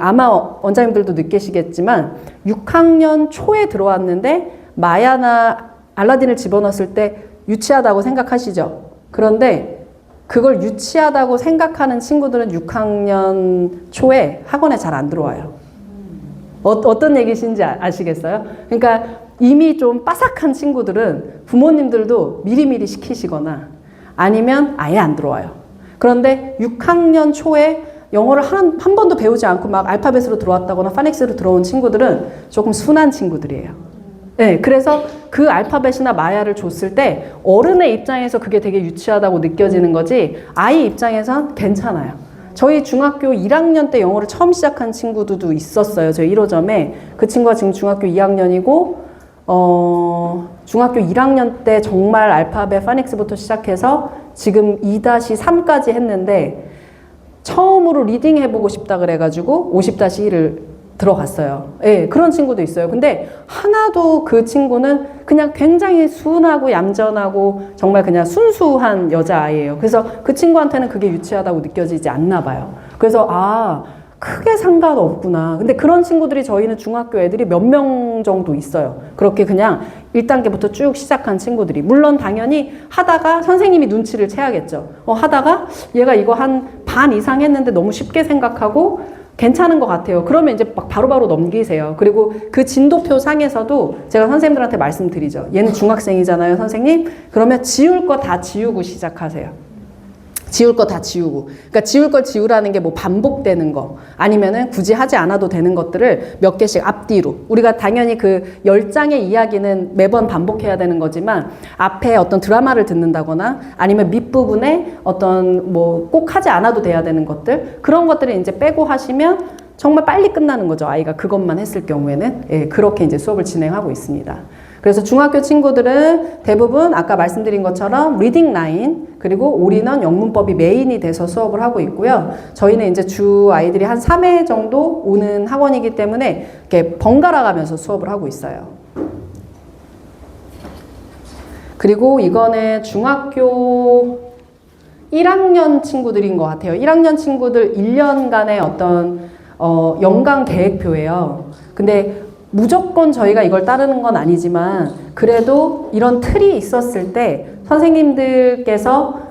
아마 원장님들도 느끼시겠지만 6학년 초에 들어왔는데 마야나 알라딘을 집어넣었을 때 유치하다고 생각하시죠? 그런데 그걸 유치하다고 생각하는 친구들은 6학년 초에 학원에 잘 안 들어와요. 어떤 얘기신지 아시겠어요? 그러니까 이미 좀 빠삭한 친구들은 부모님들도 미리미리 시키시거나 아니면 아예 안 들어와요. 그런데 6학년 초에 영어를 한 번도 배우지 않고 막 알파벳으로 들어왔다거나 파닉스로 들어온 친구들은 조금 순한 친구들이에요. 네, 그래서 그 알파벳이나 마야를 줬을 때 어른의 입장에서 그게 되게 유치하다고 느껴지는 거지 아이 입장에선 괜찮아요. 저희 중학교 1학년 때 영어를 처음 시작한 친구들도 있었어요. 저희 1호점에. 그 친구가 지금 중학교 2학년이고 중학교 1학년 때 정말 알파벳 파닉스부터 시작해서 지금 2-3까지 했는데 처음으로 리딩 해보고 싶다 그래가지고 50-1을 들어갔어요. 예, 그런 친구도 있어요. 근데 하나도 그 친구는 그냥 굉장히 순하고 얌전하고 정말 그냥 순수한 여자아이예요. 그래서 그 친구한테는 그게 유치하다고 느껴지지 않나 봐요. 그래서 크게 상관없구나. 근데 그런 친구들이 저희는 중학교 애들이 몇 명 정도 있어요. 그렇게 그냥 1단계부터 쭉 시작한 친구들이. 물론 당연히 하다가 선생님이 눈치를 채야겠죠. 하다가 얘가 이거 한 반 이상 했는데 너무 쉽게 생각하고 괜찮은 것 같아요. 그러면 이제 막 바로바로 넘기세요. 그리고 그 진도표 상에서도 제가 선생님들한테 말씀드리죠. 얘는 중학생이잖아요, 선생님. 그러면 지울 거 다 지우고 시작하세요. 지울 거 다 지우고. 그러니까 지울 걸 지우라는 게 뭐 반복되는 거 아니면은 굳이 하지 않아도 되는 것들을 몇 개씩 앞뒤로. 우리가 당연히 그 10장의 이야기는 매번 반복해야 되는 거지만 앞에 어떤 드라마를 듣는다거나 아니면 밑부분에 어떤 뭐 꼭 하지 않아도 돼야 되는 것들 그런 것들을 이제 빼고 하시면 정말 빨리 끝나는 거죠. 아이가 그것만 했을 경우에는. 예, 그렇게 이제 수업을 진행하고 있습니다. 그래서 중학교 친구들은 대부분 아까 말씀드린 것처럼 리딩 라인 그리고 올인원 영문법이 메인이 돼서 수업을 하고 있고요. 저희는 이제 주 아이들이 한 3회 정도 오는 학원이기 때문에 이렇게 번갈아 가면서 수업을 하고 있어요. 그리고 이거는 중학교 1학년 친구들인 것 같아요. 1학년 친구들 1년간의 어떤 연강 계획표예요. 근데 무조건 저희가 이걸 따르는 건 아니지만 그래도 이런 틀이 있었을 때 선생님들께서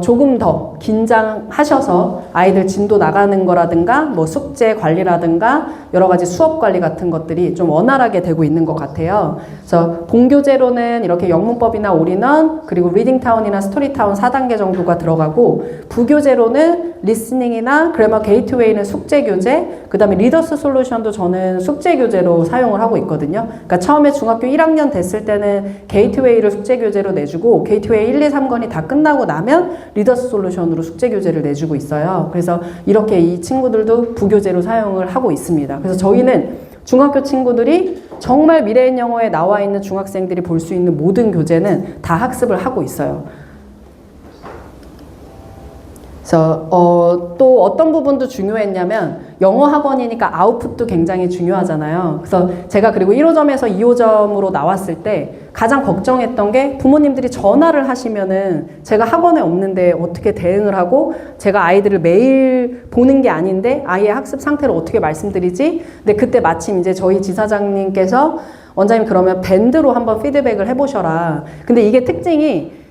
조금 더 긴장하셔서 아이들 진도 나가는 거라든가 뭐 숙제 관리라든가 여러 가지 수업 관리 같은 것들이 좀 원활하게 되고 있는 것 같아요. 그래서 본교재로는 이렇게 영문법이나 올인원 그리고 리딩타운이나 스토리타운 4단계 정도가 들어가고 부교재로는 리스닝이나 그래머 게이트웨이는 숙제 교재 그 다음에 리더스 솔루션도 저는 숙제 교재로 사용을 하고 있거든요. 그러니까 처음에 중학교 1학년 됐을 때는 게이트웨이를 숙제 교재로 내주고 게이트웨이 1, 2, 3권이 다 끝나고 나면 리더스 솔루션으로 숙제 교재를 내주고 있어요. 그래서 이렇게 이 친구들도 부교재로 사용을 하고 있습니다. 그래서 저희는 중학교 친구들이 정말 미래인 영어에 나와 있는 중학생들이 볼 수 있는 모든 교재는 다 학습을 하고 있어요. 그래서 또 어떤 부분도 중요했냐면 영어 학원이니까 아웃풋도 굉장히 중요하잖아요. 그래서 제가 그리고 1호점에서 2호점으로 나왔을 때 가장 걱정했던 게 부모님들이 전화를 하시면은 제가 학원에 없는데 어떻게 대응을 하고 제가 아이들을 매일 보는 게 아닌데 아이의 학습 상태를 어떻게 말씀드리지? 근데 그때 마침 이제 저희 지사장님께서 원장님 그러면 밴드로 한번 피드백을 해보셔라. 근데 이게 특징이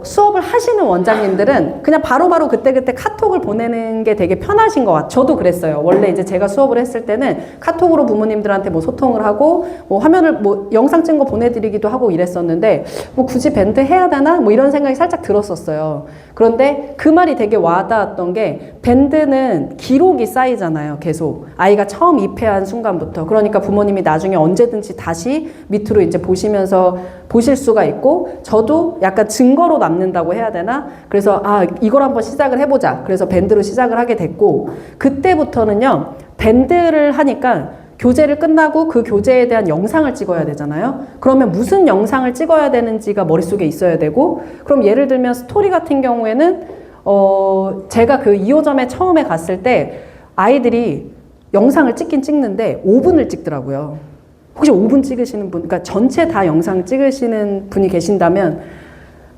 수업을 하시는 원장님들은 그냥 바로바로 그때그때 카톡을 보내는 게 되게 편하신 것 같아요. 저도 그랬어요. 원래 이제 제가 수업을 했을 때는 카톡으로 부모님들한테 뭐 소통을 하고 뭐 화면을 뭐 영상 찍은 거 보내드리기도 하고 이랬었는데 뭐 굳이 밴드 해야 되나? 뭐 이런 생각이 살짝 들었었어요. 그런데 그 말이 되게 와닿았던 게 밴드는 기록이 쌓이잖아요. 계속. 아이가 처음 입회한 순간부터. 그러니까 부모님이 나중에 언제든지 다시 밑으로 이제 보시면서 보실 수가 있고 저도 약간 증거로 남는다고 해야 되나? 그래서 이걸 한번 시작을 해보자. 그래서 밴드로 시작을 하게 됐고 그때부터는요. 밴드를 하니까 교재를 끝나고 그 교재에 대한 영상을 찍어야 되잖아요. 그러면 무슨 영상을 찍어야 되는지가 머릿속에 있어야 되고 그럼 예를 들면 스토리 같은 경우에는 제가 그 2호점에 처음에 갔을 때 아이들이 영상을 찍긴 찍는데 5분을 찍더라고요. 혹시 5분 찍으시는 분, 그러니까 전체 다 영상 찍으시는 분이 계신다면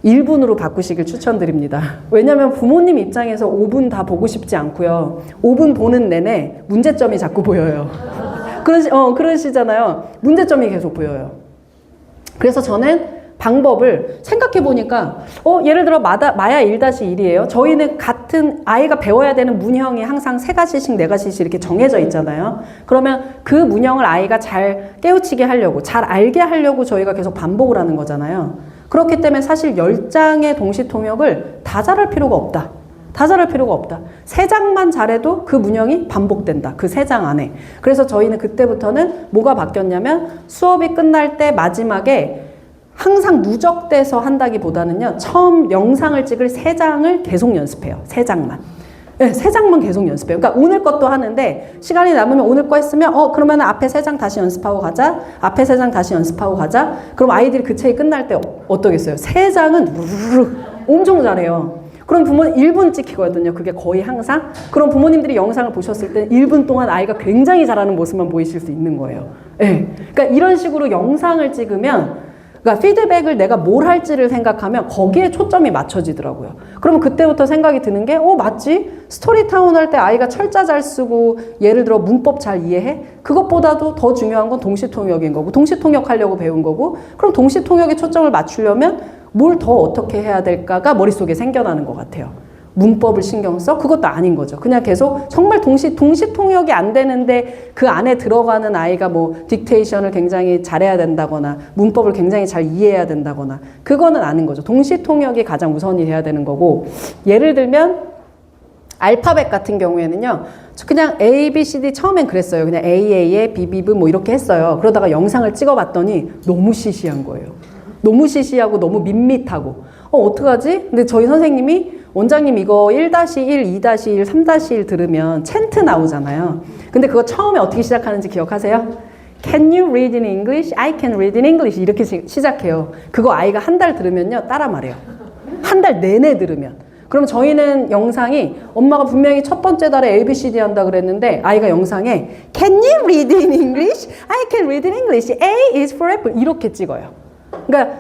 1분으로 바꾸시길 추천드립니다. 왜냐하면 부모님 입장에서 5분 다 보고 싶지 않고요. 5분 보는 내내 문제점이 자꾸 보여요. 그러시잖아요. 문제점이 계속 보여요. 그래서 저는 방법을 생각해보니까 예를 들어 마야 1-1이에요. 저희는 같은 아이가 배워야 되는 문형이 항상 3가지씩 4가지씩 이렇게 정해져 있잖아요. 그러면 그 문형을 아이가 잘 깨우치게 하려고 잘 알게 하려고 저희가 계속 반복을 하는 거잖아요. 그렇기 때문에 사실 10장의 동시통역을 다 잘할 필요가 없다. 다 잘할 필요가 없다. 3장만 잘해도 그 문형이 반복된다. 그 3장 안에. 그래서 저희는 그때부터는 뭐가 바뀌었냐면 수업이 끝날 때 마지막에 항상 누적돼서 한다기보다는요. 처음 영상을 찍을 3장을 계속 연습해요. 3장만. 네, 3장만 계속 연습해요. 그러니까 오늘 것도 하는데 시간이 남으면 오늘 거 했으면 그러면 앞에 3장 다시 연습하고 가자. 앞에 3장 다시 연습하고 가자. 그럼 아이들이 그 책이 끝날 때 어떠겠어요? 3장은 우르르 엄청 잘해요. 그럼 부모님 1분 찍히거든요. 그게 거의 항상. 그럼 부모님들이 영상을 보셨을 때 1분 동안 아이가 굉장히 잘하는 모습만 보이실 수 있는 거예요. 네. 그러니까 이런 식으로 영상을 찍으면 그러니까 피드백을 내가 뭘 할지를 생각하면 거기에 초점이 맞춰지더라고요. 그러면 그때부터 생각이 드는 게 맞지? 스토리타운 할 때 아이가 철자 잘 쓰고 예를 들어 문법 잘 이해해? 그것보다도 더 중요한 건 동시통역인 거고 동시통역 하려고 배운 거고 그럼 동시통역에 초점을 맞추려면 뭘 더 어떻게 해야 될까가 머릿속에 생겨나는 것 같아요. 문법을 신경 써? 그것도 아닌 거죠. 그냥 계속 정말 동시 통역이 안 되는데 그 안에 들어가는 아이가 뭐 딕테이션을 굉장히 잘해야 된다거나 문법을 굉장히 잘 이해해야 된다거나 그거는 아닌 거죠. 동시 통역이 가장 우선이 돼야 되는 거고 예를 들면 알파벳 같은 경우에는요. 그냥 A, B, C, D 처음엔 그랬어요. 그냥 AA에 BBB 뭐 이렇게 했어요. 그러다가 영상을 찍어봤더니 너무 시시한 거예요. 너무 시시하고 너무 밋밋하고 어떡하지? 근데 저희 선생님이 원장님 이거 1-1, 2-1, 3-1 들으면 챈트 나오잖아요. 근데 그거 처음에 어떻게 시작하는지 기억하세요? Can you read in English? I can read in English. 이렇게 시작해요. 그거 아이가 한 달 들으면요. 따라 말해요. 한 달 내내 들으면. 그럼 저희는 영상이 엄마가 분명히 첫 번째 달에 ABCD 한다 그랬는데 아이가 영상에 Can you read in English? I can read in English. A is for apple. 이렇게 찍어요. 그러니까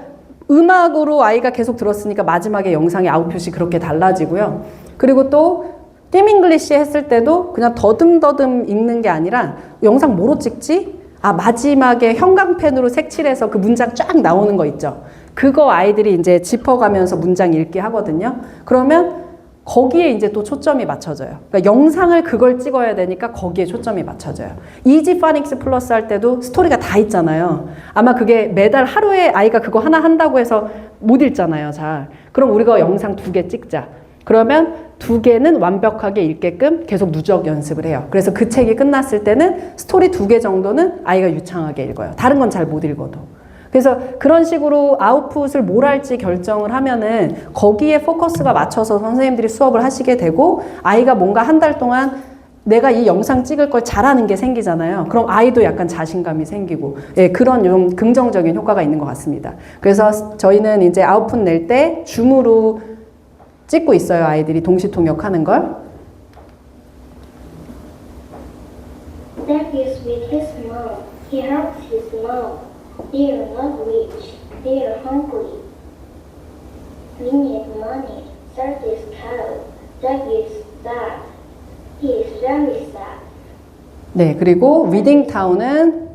음악으로 아이가 계속 들었으니까 마지막에 영상의 아웃풋이 그렇게 달라지고요. 그리고 또 띵잉글리시 했을 때도 그냥 더듬더듬 읽는 게 아니라 영상 뭐로 찍지? 아 마지막에 형광펜으로 색칠해서 그 문장 쫙 나오는 거 있죠. 그거 아이들이 이제 짚어가면서 문장 읽기 하거든요. 그러면 거기에 이제 또 초점이 맞춰져요. 그러니까 영상을 그걸 찍어야 되니까 거기에 초점이 맞춰져요. 이지 파닉스 플러스 할 때도 스토리가 다 있잖아요. 아마 그게 매달 하루에 아이가 그거 하나 한다고 해서 못 읽잖아요, 잘. 그럼 우리가 영상 2개 찍자. 그러면 2개는 완벽하게 읽게끔 계속 누적 연습을 해요. 그래서 그 책이 끝났을 때는 스토리 2개 정도는 아이가 유창하게 읽어요. 다른 건 잘 못 읽어도. 그래서 그런 식으로 아웃풋을 뭘 할지 결정을 하면은 거기에 포커스가 맞춰서 선생님들이 수업을 하시게 되고 아이가 뭔가 한 달 동안 내가 이 영상 찍을 걸 잘하는 게 생기잖아요. 그럼 아이도 약간 자신감이 생기고 예, 그런 좀 긍정적인 효과가 있는 것 같습니다. 그래서 저희는 이제 아웃풋 낼 때 줌으로 찍고 있어요. 아이들이 동시 통역하는 걸. That is with his mom. He helps his mom. They are not rich. They are hungry. We need money. That is cow. That is sad. He is very sad. 네, 그리고 리딩 타운은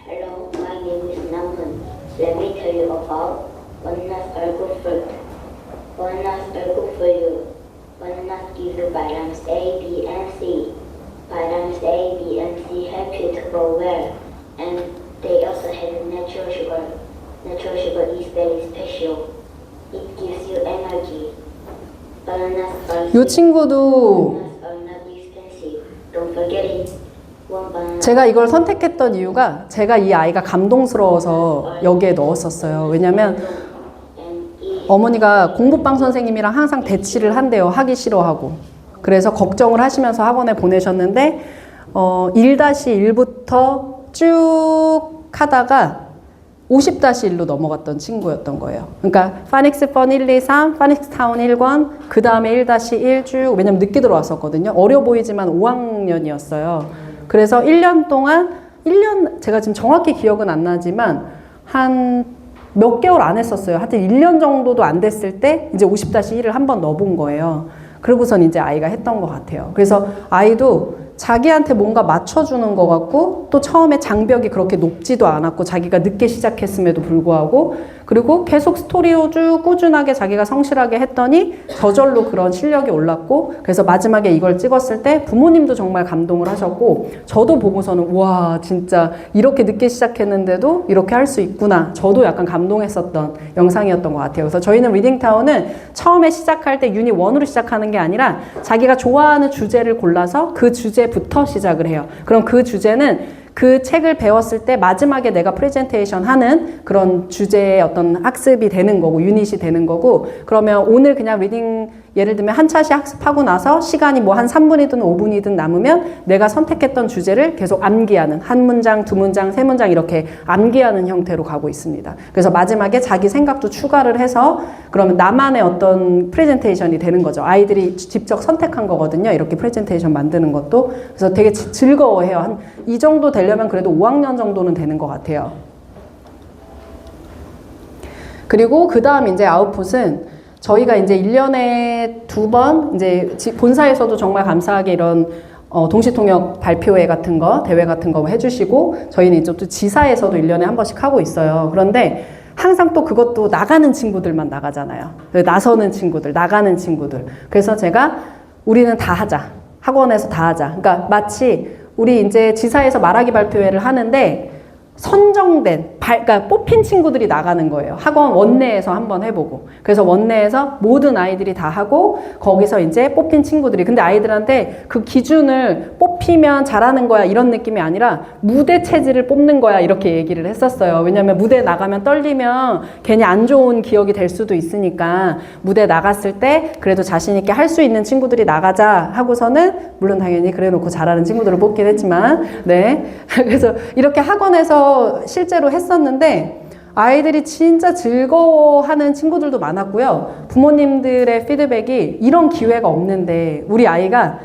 Hello, my name is Naman. Let me tell you about bananas are good fruit. Bananas are good for you. Bananas give you vitamins A, B, and C. Vitamins A, B, and C help you to grow well. And they also have natural sugar. Natural sugar is very special. It gives you energy. Bananas are 이 친구도 bananas are not expensive. Don't forget it. One banana. 제가 이걸 선택했던 이유가 제가 이 아이가 감동스러워서 여기에 넣었었어요. 왜냐면 And eat. 어머니가 공부방 선생님이랑 항상 대치를 한대요. 하기 싫어하고. 그래서 걱정을 하시면서 학원에 보내셨는데 1-1부터 쭉 하다가 50-1로 넘어갔던 친구였던 거예요. 그러니까 파닉스 펀 1, 2, 3, 파닉스 타운 1권, 그 다음에 1-1 쭉, 왜냐면 늦게 들어왔었거든요. 어려 보이지만 5학년이었어요. 그래서 1년 동안, 제가 지금 정확히 기억은 안 나지만 한 몇 개월 안 했었어요. 하여튼 1년 정도도 안 됐을 때 이제 50-1을 한번 넣어본 거예요. 그러고선 이제 아이가 했던 것 같아요. 그래서 아이도 자기한테 뭔가 맞춰주는 것 같고 또 처음에 장벽이 그렇게 높지도 않았고 자기가 늦게 시작했음에도 불구하고 그리고 계속 스토리로 쭉 꾸준하게 자기가 성실하게 했더니 저절로 그런 실력이 올랐고 그래서 마지막에 이걸 찍었을 때 부모님도 정말 감동을 하셨고 저도 보고서는 와 진짜 이렇게 늦게 시작했는데도 이렇게 할 수 있구나 저도 약간 감동했었던 영상이었던 것 같아요. 그래서 저희는 리딩타운은 처음에 시작할 때 유닛 1으로 시작하는 게 아니라 자기가 좋아하는 주제를 골라서 그 주제부터 시작을 해요. 그럼 그 주제는 그 책을 배웠을 때 마지막에 내가 프레젠테이션 하는 그런 주제의 어떤 학습이 되는 거고 유닛이 되는 거고 그러면 오늘 그냥 리딩 예를 들면 한 차시 학습하고 나서 시간이 뭐 한 3분이든 5분이든 남으면 내가 선택했던 주제를 계속 암기하는 한 문장, 두 문장, 세 문장 이렇게 암기하는 형태로 가고 있습니다. 그래서 마지막에 자기 생각도 추가를 해서 그러면 나만의 어떤 프레젠테이션이 되는 거죠. 아이들이 직접 선택한 거거든요. 이렇게 프레젠테이션 만드는 것도. 그래서 되게 즐거워해요. 한 이 정도 되려면 그래도 5학년 정도는 되는 것 같아요. 그리고 그 다음 이제 아웃풋은 저희가 이제 1년에 2번 이제 본사에서도 정말 감사하게 이런 동시통역 발표회 같은 거, 대회 같은 거 해주시고 저희는 이제 또 지사에서도 1년에 한 번씩 하고 있어요. 그런데 항상 또 그것도 나가는 친구들만 나가잖아요. 나서는 친구들, 나가는 친구들. 그래서 제가 우리는 다 하자. 학원에서 다 하자. 그러니까 마치 우리 이제 지사에서 말하기 발표회를 하는데 선정된, 그러니까 뽑힌 친구들이 나가는 거예요. 학원 원내에서 한번 해보고. 그래서 원내에서 모든 아이들이 다 하고 거기서 이제 뽑힌 친구들이. 근데 아이들한테 그 기준을 뽑히면 잘하는 거야 이런 느낌이 아니라 무대 체질을 뽑는 거야 이렇게 얘기를 했었어요. 왜냐면 무대 나가면 떨리면 괜히 안 좋은 기억이 될 수도 있으니까 무대 나갔을 때 그래도 자신 있게 할 수 있는 친구들이 나가자 하고서는 물론 당연히 그래 놓고 잘하는 친구들을 뽑긴 했지만 네. 그래서 이렇게 학원에서 실제로 했었는데 아이들이 진짜 즐거워하는 친구들도 많았고요. 부모님들의 피드백이 이런 기회가 없는데 우리 아이가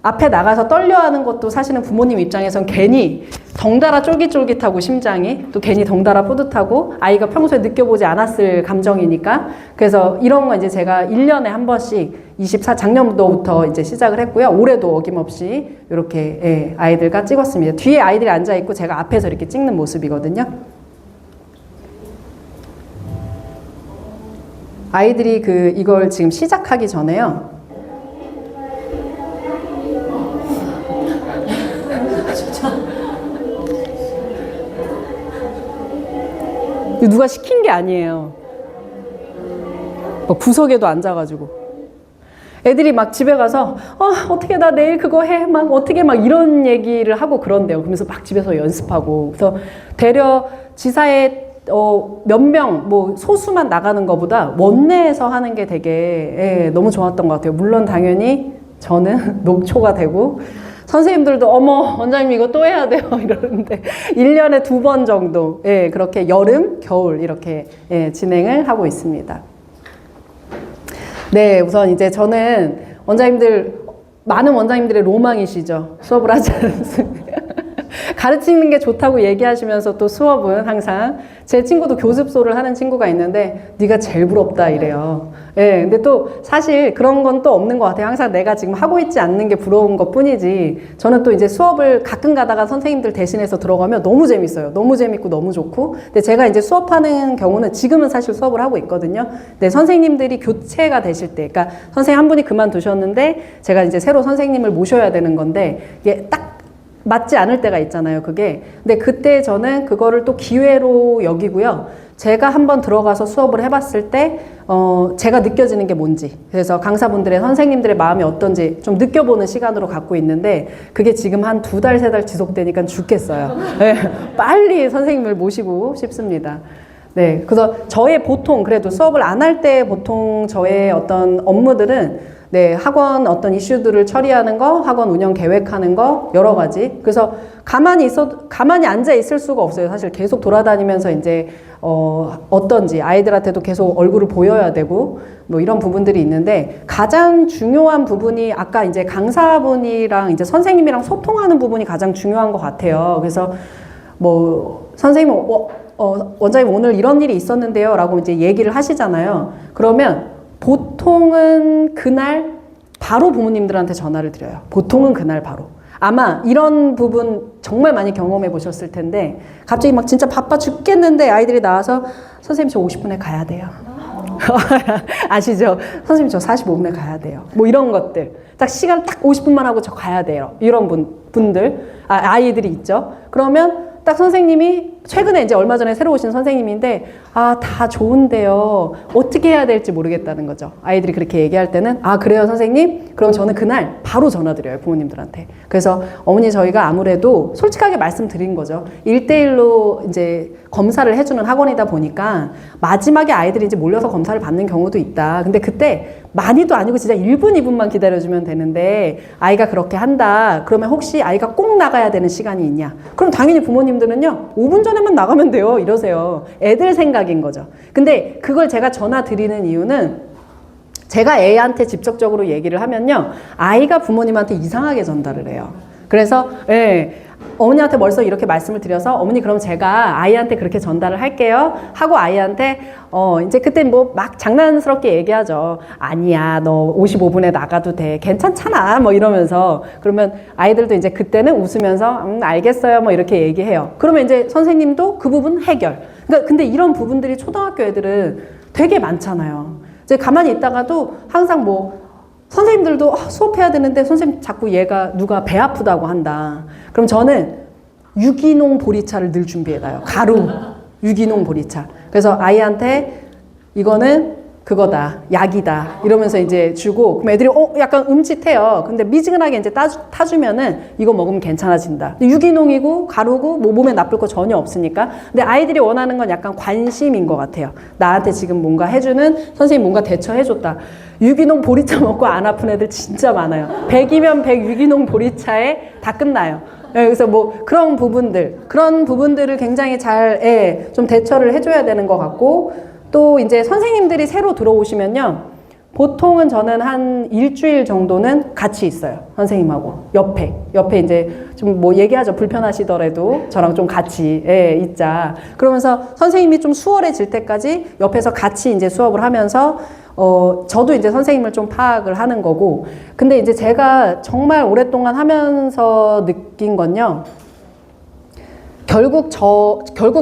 앞에 나가서 떨려하는 것도 사실은 부모님 입장에선 괜히 덩달아 쫄깃쫄깃하고 심장이 또 괜히 덩달아 뿌듯하고 아이가 평소에 느껴보지 않았을 감정이니까 그래서 이런 거 이제 제가 1년에 한 번씩 작년도부터 이제 시작을 했고요. 올해도 어김없이 이렇게 예, 아이들과 찍었습니다. 뒤에 아이들이 앉아 있고 제가 앞에서 이렇게 찍는 모습이거든요. 아이들이 이걸 지금 시작하기 전에요. 누가 시킨 게 아니에요. 구석에도 앉아가지고 애들이 막 집에 가서 어떻게 나 내일 그거 해 막 어떻게 막 이런 얘기를 하고 그런대요. 그러면서 막 집에서 연습하고 그래서 되려 지사에 몇 명 뭐 소수만 나가는 것보다 원내에서 하는 게 되게 너무 좋았던 것 같아요. 물론 당연히 저는 녹초가 되고 선생님들도 어머 원장님 이거 또 해야 돼요 이러는데 1년에 2번 정도 그렇게 여름, 겨울 이렇게 진행을 하고 있습니다. 네, 우선 이제 저는 많은 원장님들의 로망이시죠. 수업을 하지 않습니다. 가르치는 게 좋다고 얘기하시면서 또 수업은 항상 제 친구도 교습소를 하는 친구가 있는데 네가 제일 부럽다 이래요. 예, 근데 또 사실 그런 건 또 없는 것 같아요. 항상 내가 지금 하고 있지 않는 게 부러운 것 뿐이지 저는 또 이제 수업을 가끔 가다가 선생님들 대신해서 들어가면 너무 재밌어요. 너무 재밌고 너무 좋고 근데 제가 이제 수업하는 경우는 지금은 사실 수업을 하고 있거든요. 근데 선생님들이 교체가 되실 때 그러니까 선생님 한 분이 그만두셨는데 제가 이제 새로 선생님을 모셔야 되는 건데 이게 딱 맞지 않을 때가 있잖아요, 그게. 근데 그때 저는 그거를 또 기회로 여기고요. 제가 한번 들어가서 수업을 해봤을 때, 제가 느껴지는 게 뭔지. 그래서 강사분들의, 선생님들의 마음이 어떤지 좀 느껴보는 시간으로 갖고 있는데, 그게 지금 한 2달, 3달 지속되니까 죽겠어요. 네, 빨리 선생님을 모시고 싶습니다. 네, 그래서 저의 보통, 그래도 수업을 안 할 때 보통 저의 어떤 업무들은 네, 학원 어떤 이슈들을 처리하는 거, 학원 운영 계획하는 거, 여러 가지. 그래서 가만히 앉아 있을 수가 없어요. 사실 계속 돌아다니면서 이제, 어떤지, 아이들한테도 계속 얼굴을 보여야 되고, 뭐 이런 부분들이 있는데, 가장 중요한 부분이 아까 이제 강사분이랑 이제 선생님이랑 소통하는 부분이 가장 중요한 것 같아요. 그래서 뭐, 선생님, 원장님 오늘 이런 일이 있었는데요. 라고 이제 얘기를 하시잖아요. 그러면 보통은 그날 바로 부모님들한테 전화를 드려요. 보통은 그날 바로. 아마 이런 부분 정말 많이 경험해 보셨을 텐데 갑자기 막 진짜 바빠 죽겠는데 아이들이 나와서 선생님 저 50분에 가야 돼요. 아시죠? 선생님 저 45분에 가야 돼요. 뭐 이런 것들. 딱 시간 딱 50분만 하고 저 가야 돼요. 이런 분들, 아이들이 있죠. 그러면 딱 선생님이 최근에 이제 얼마 전에 새로 오신 선생님인데 다 좋은데요. 어떻게 해야 될지 모르겠다는 거죠. 아이들이 그렇게 얘기할 때는 그래요 선생님? 그럼 저는 그날 바로 전화드려요 부모님들한테. 그래서 어머니 저희가 아무래도 솔직하게 말씀드린 거죠. 1대1로 이제 검사를 해주는 학원이다 보니까 마지막에 아이들이 이제 몰려서 검사를 받는 경우도 있다. 근데 그때 많이도 아니고 진짜 1분, 2분만 기다려주면 되는데 아이가 그렇게 한다. 그러면 혹시 아이가 꼭 나가야 되는 시간이 있냐? 그럼 당연히 부모님들은요 5분 전에만 나가면 돼요 이러세요. 애들 생각인 거죠. 근데 그걸 제가 전화 드리는 이유는 제가 애한테 직접적으로 얘기를 하면요 아이가 부모님한테 이상하게 전달을 해요. 그래서 어머니한테 벌써 이렇게 말씀을 드려서 어머니 그럼 제가 아이한테 그렇게 전달을 할게요 하고 아이한테 이제 그때 뭐 막 장난스럽게 얘기하죠. 아니야 너 55분에 나가도 돼 괜찮잖아 뭐 이러면서. 그러면 아이들도 이제 그때는 웃으면서 알겠어요 뭐 이렇게 얘기해요. 그러면 이제 선생님도 그 부분 해결. 그러니까 근데 이런 부분들이 초등학교 애들은 되게 많잖아요. 이제 가만히 있다가도 항상 뭐 선생님들도 수업해야 되는데 선생님 자꾸 얘가 누가 배 아프다고 한다. 그럼 저는 유기농 보리차를 늘 준비해놔요. 가루 유기농 보리차. 그래서 아이한테 이거는 그거다, 약이다 이러면서 이제 주고, 그럼 애들이 약간 음칫해요. 근데 미지근하게 이제 타주면은 이거 먹으면 괜찮아진다. 유기농이고 가루고 뭐 몸에 나쁠 거 전혀 없으니까. 근데 아이들이 원하는 건 약간 관심인 것 같아요. 나한테 지금 뭔가 해주는 선생님 뭔가 대처해줬다. 유기농 보리차 먹고 안 아픈 애들 진짜 많아요. 100이면 100 유기농 보리차에 다 끝나요. 그래서 뭐 그런 부분들을 굉장히 잘 좀 대처를 해줘야 되는 것 같고, 또 이제 선생님들이 새로 들어오시면요, 보통은 저는 한 일주일 정도는 같이 있어요. 선생님하고 옆에 이제 좀 뭐 얘기하죠. 불편하시더라도 저랑 좀 같이 있자. 그러면서 선생님이 좀 수월해질 때까지 옆에서 같이 이제 수업을 하면서 저도 이제 선생님을 좀 파악을 하는 거고. 근데 이제 제가 정말 오랫동안 하면서 느낀 건요, 결국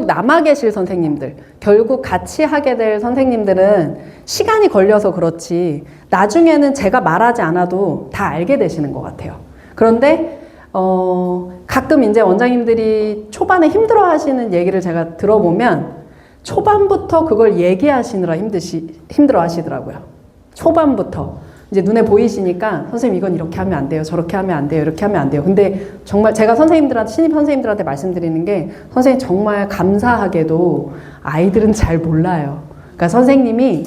남아 계실 선생님들, 결국 같이 하게 될 선생님들은 시간이 걸려서 그렇지 나중에는 제가 말하지 않아도 다 알게 되시는 것 같아요. 그런데 가끔 이제 원장님들이 초반에 힘들어 하시는 얘기를 제가 들어보면 초반부터 그걸 얘기하시느라 힘들어 하시더라고요. 초반부터. 이제 눈에 보이시니까 선생님 이건 이렇게 하면 안 돼요. 저렇게 하면 안 돼요. 이렇게 하면 안 돼요. 근데 정말 제가 신입 선생님들한테 말씀드리는 게, 선생님 정말 감사하게도 아이들은 잘 몰라요. 그러니까 선생님이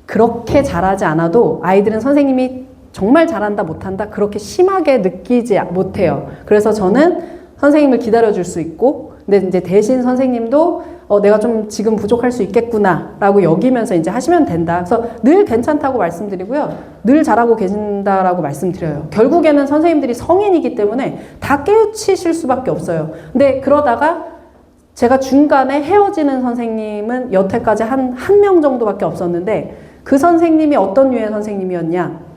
그렇게 잘하지 않아도 아이들은 선생님이 정말 잘한다 못한다 그렇게 심하게 느끼지 못해요. 그래서 저는 선생님을 기다려줄 수 있고, 근데 이제 대신 선생님도 내가 좀 지금 부족할 수 있겠구나 라고 여기면서 이제 하시면 된다. 그래서 늘 괜찮다고 말씀드리고요, 늘 잘하고 계신다라고 말씀드려요. 결국에는 선생님들이 성인이기 때문에 다 깨우치실 수밖에 없어요. 근데 그러다가 제가 중간에 헤어지는 선생님은 여태까지 한 명 정도밖에 없었는데, 그 선생님이 어떤 류의 선생님이었냐,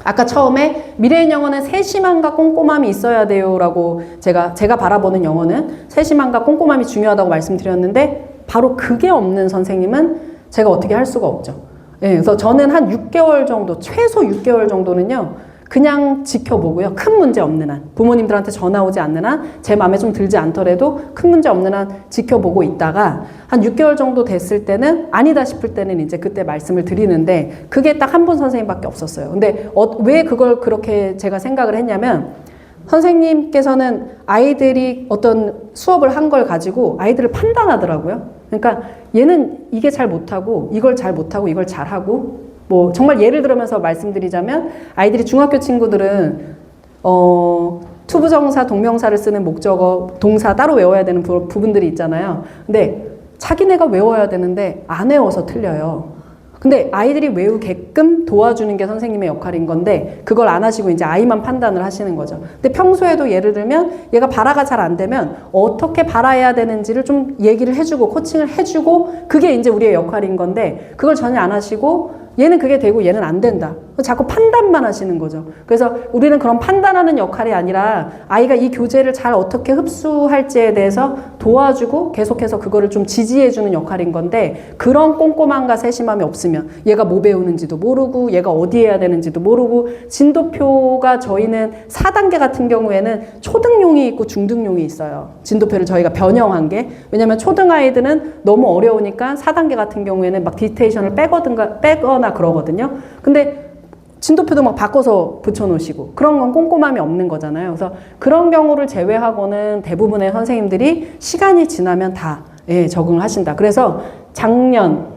아까 처음에 미래인 영어는 세심함과 꼼꼼함이 있어야 돼요 라고 제가 바라보는 영어는 세심함과 꼼꼼함이 중요하다고 말씀드렸는데, 바로 그게 없는 선생님은 제가 어떻게 할 수가 없죠. 그래서 저는 한 6개월 정도, 최소 6개월 정도는요 그냥 지켜보고요, 큰 문제 없는 한, 부모님들한테 전화 오지 않는 한, 제 마음에 좀 들지 않더라도 큰 문제 없는 한 지켜보고 있다가 한 6개월 정도 됐을 때는 아니다 싶을 때는 이제 그때 말씀을 드리는데, 그게 딱 한 분 선생님밖에 없었어요. 근데 왜 그걸 그렇게 제가 생각을 했냐면, 선생님께서는 아이들이 어떤 수업을 한 걸 가지고 아이들을 판단하더라고요. 그러니까 얘는 이게 잘 못하고 이걸 잘 못하고 이걸 잘하고, 뭐 정말 예를 들면서 말씀드리자면, 아이들이 중학교 친구들은 투부정사 동명사를 쓰는 목적어 동사 따로 외워야 되는 부분들이 있잖아요. 근데 자기네가 외워야 되는데 안 외워서 틀려요. 근데 아이들이 외우게끔 도와주는 게 선생님의 역할인 건데, 그걸 안 하시고 이제 아이만 판단을 하시는 거죠. 근데 평소에도 예를 들면 얘가 발화가 잘 안 되면 어떻게 발화해야 되는지를 좀 얘기를 해주고 코칭을 해주고, 그게 이제 우리의 역할인 건데, 그걸 전혀 안 하시고 얘는 그게 되고 얘는 안 된다. 자꾸 판단만 하시는 거죠. 그래서 우리는 그런 판단하는 역할이 아니라 아이가 이 교재를 잘 어떻게 흡수할지에 대해서 도와주고 계속해서 그거를 좀 지지해주는 역할인 건데, 그런 꼼꼼함과 세심함이 없으면 얘가 뭐 배우는지도 모르고 얘가 어디 해야 되는지도 모르고, 진도표가 저희는 4단계 같은 경우에는 초등용이 있고 중등용이 있어요. 진도표를 저희가 변형한 게. 왜냐면 초등 아이들은 너무 어려우니까 4단계 같은 경우에는 막 디테이션을 빼거나 그러거든요. 근데 진도표도 막 바꿔서 붙여놓으시고, 그런 건 꼼꼼함이 없는 거잖아요. 그래서 그런 경우를 제외하고는 대부분의 선생님들이 시간이 지나면 다 적응을 하신다. 그래서 작년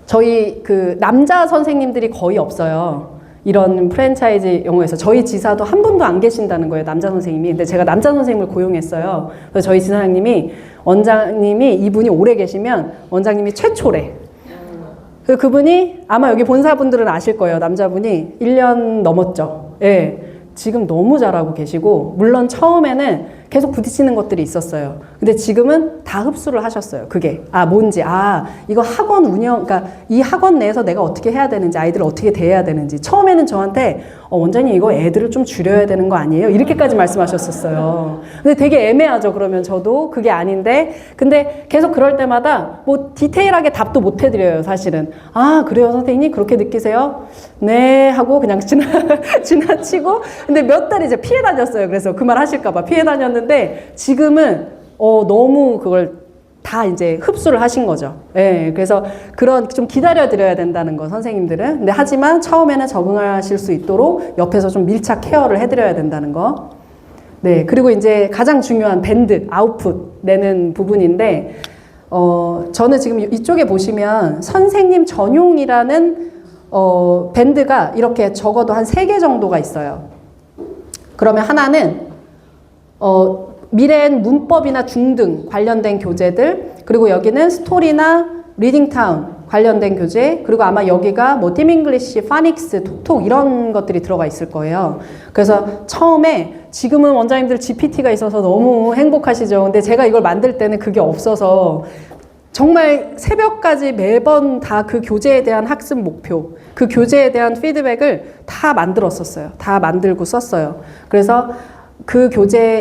저희 그 남자 선생님들이 거의 없어요. 이런 프랜차이즈 영어에서 저희 지사도 한 분도 안 계신다는 거예요, 남자 선생님이. 근데 제가 남자 선생님을 고용했어요. 그래서 저희 지사장님이, 원장님이 이분이 오래 계시면 원장님이 최초래. 그분이 아마 여기 본사분들은 아실 거예요. 남자분이 1년 넘었죠. 지금 너무 잘하고 계시고, 물론 처음에는 계속 부딪히는 것들이 있었어요. 근데 지금은 다 흡수를 하셨어요. 그게 뭔지 이거 학원 운영, 그러니까 이 학원 내에서 내가 어떻게 해야 되는지, 아이들을 어떻게 대해야 되는지. 처음에는 저한테 원장님 이거 애들을 좀 줄여야 되는 거 아니에요? 이렇게까지 말씀하셨었어요. 근데 되게 애매하죠. 그러면 저도 그게 아닌데, 근데 계속 그럴 때마다 뭐 디테일하게 답도 못 해드려요. 사실은. 그래요 선생님 그렇게 느끼세요? 네 하고 그냥 지나치고. 근데 몇 달 이제 피해 다녔어요. 그래서 그 말 하실까봐 피해 다녔는데 지금은 너무 그걸 다 이제 흡수를 하신 거죠. 예, 그래서 그런 좀 기다려 드려야 된다는 거 선생님들은. 근데 하지만 처음에는 적응하실 수 있도록 옆에서 좀 밀착 케어를 해드려야 된다는 거. 네, 그리고 이제 가장 중요한 밴드 아웃풋 내는 부분인데 저는 지금 이쪽에 보시면 선생님 전용이라는 밴드가 이렇게 적어도 한 3개 정도가 있어요. 그러면 하나는 미래엔 문법이나 중등 관련된 교재들, 그리고 여기는 스토리나 리딩타운 관련된 교재, 그리고 아마 여기가 뭐 팀잉글리시, 파닉스, 톡톡 이런 것들이 들어가 있을 거예요. 그래서 처음에 지금은 원장님들 GPT가 있어서 너무 행복하시죠. 근데 제가 이걸 만들 때는 그게 없어서 정말 새벽까지 매번 다 그 교재에 대한 학습 목표, 그 교재에 대한 피드백을 다 만들었었어요. 다 만들고 썼어요. 그래서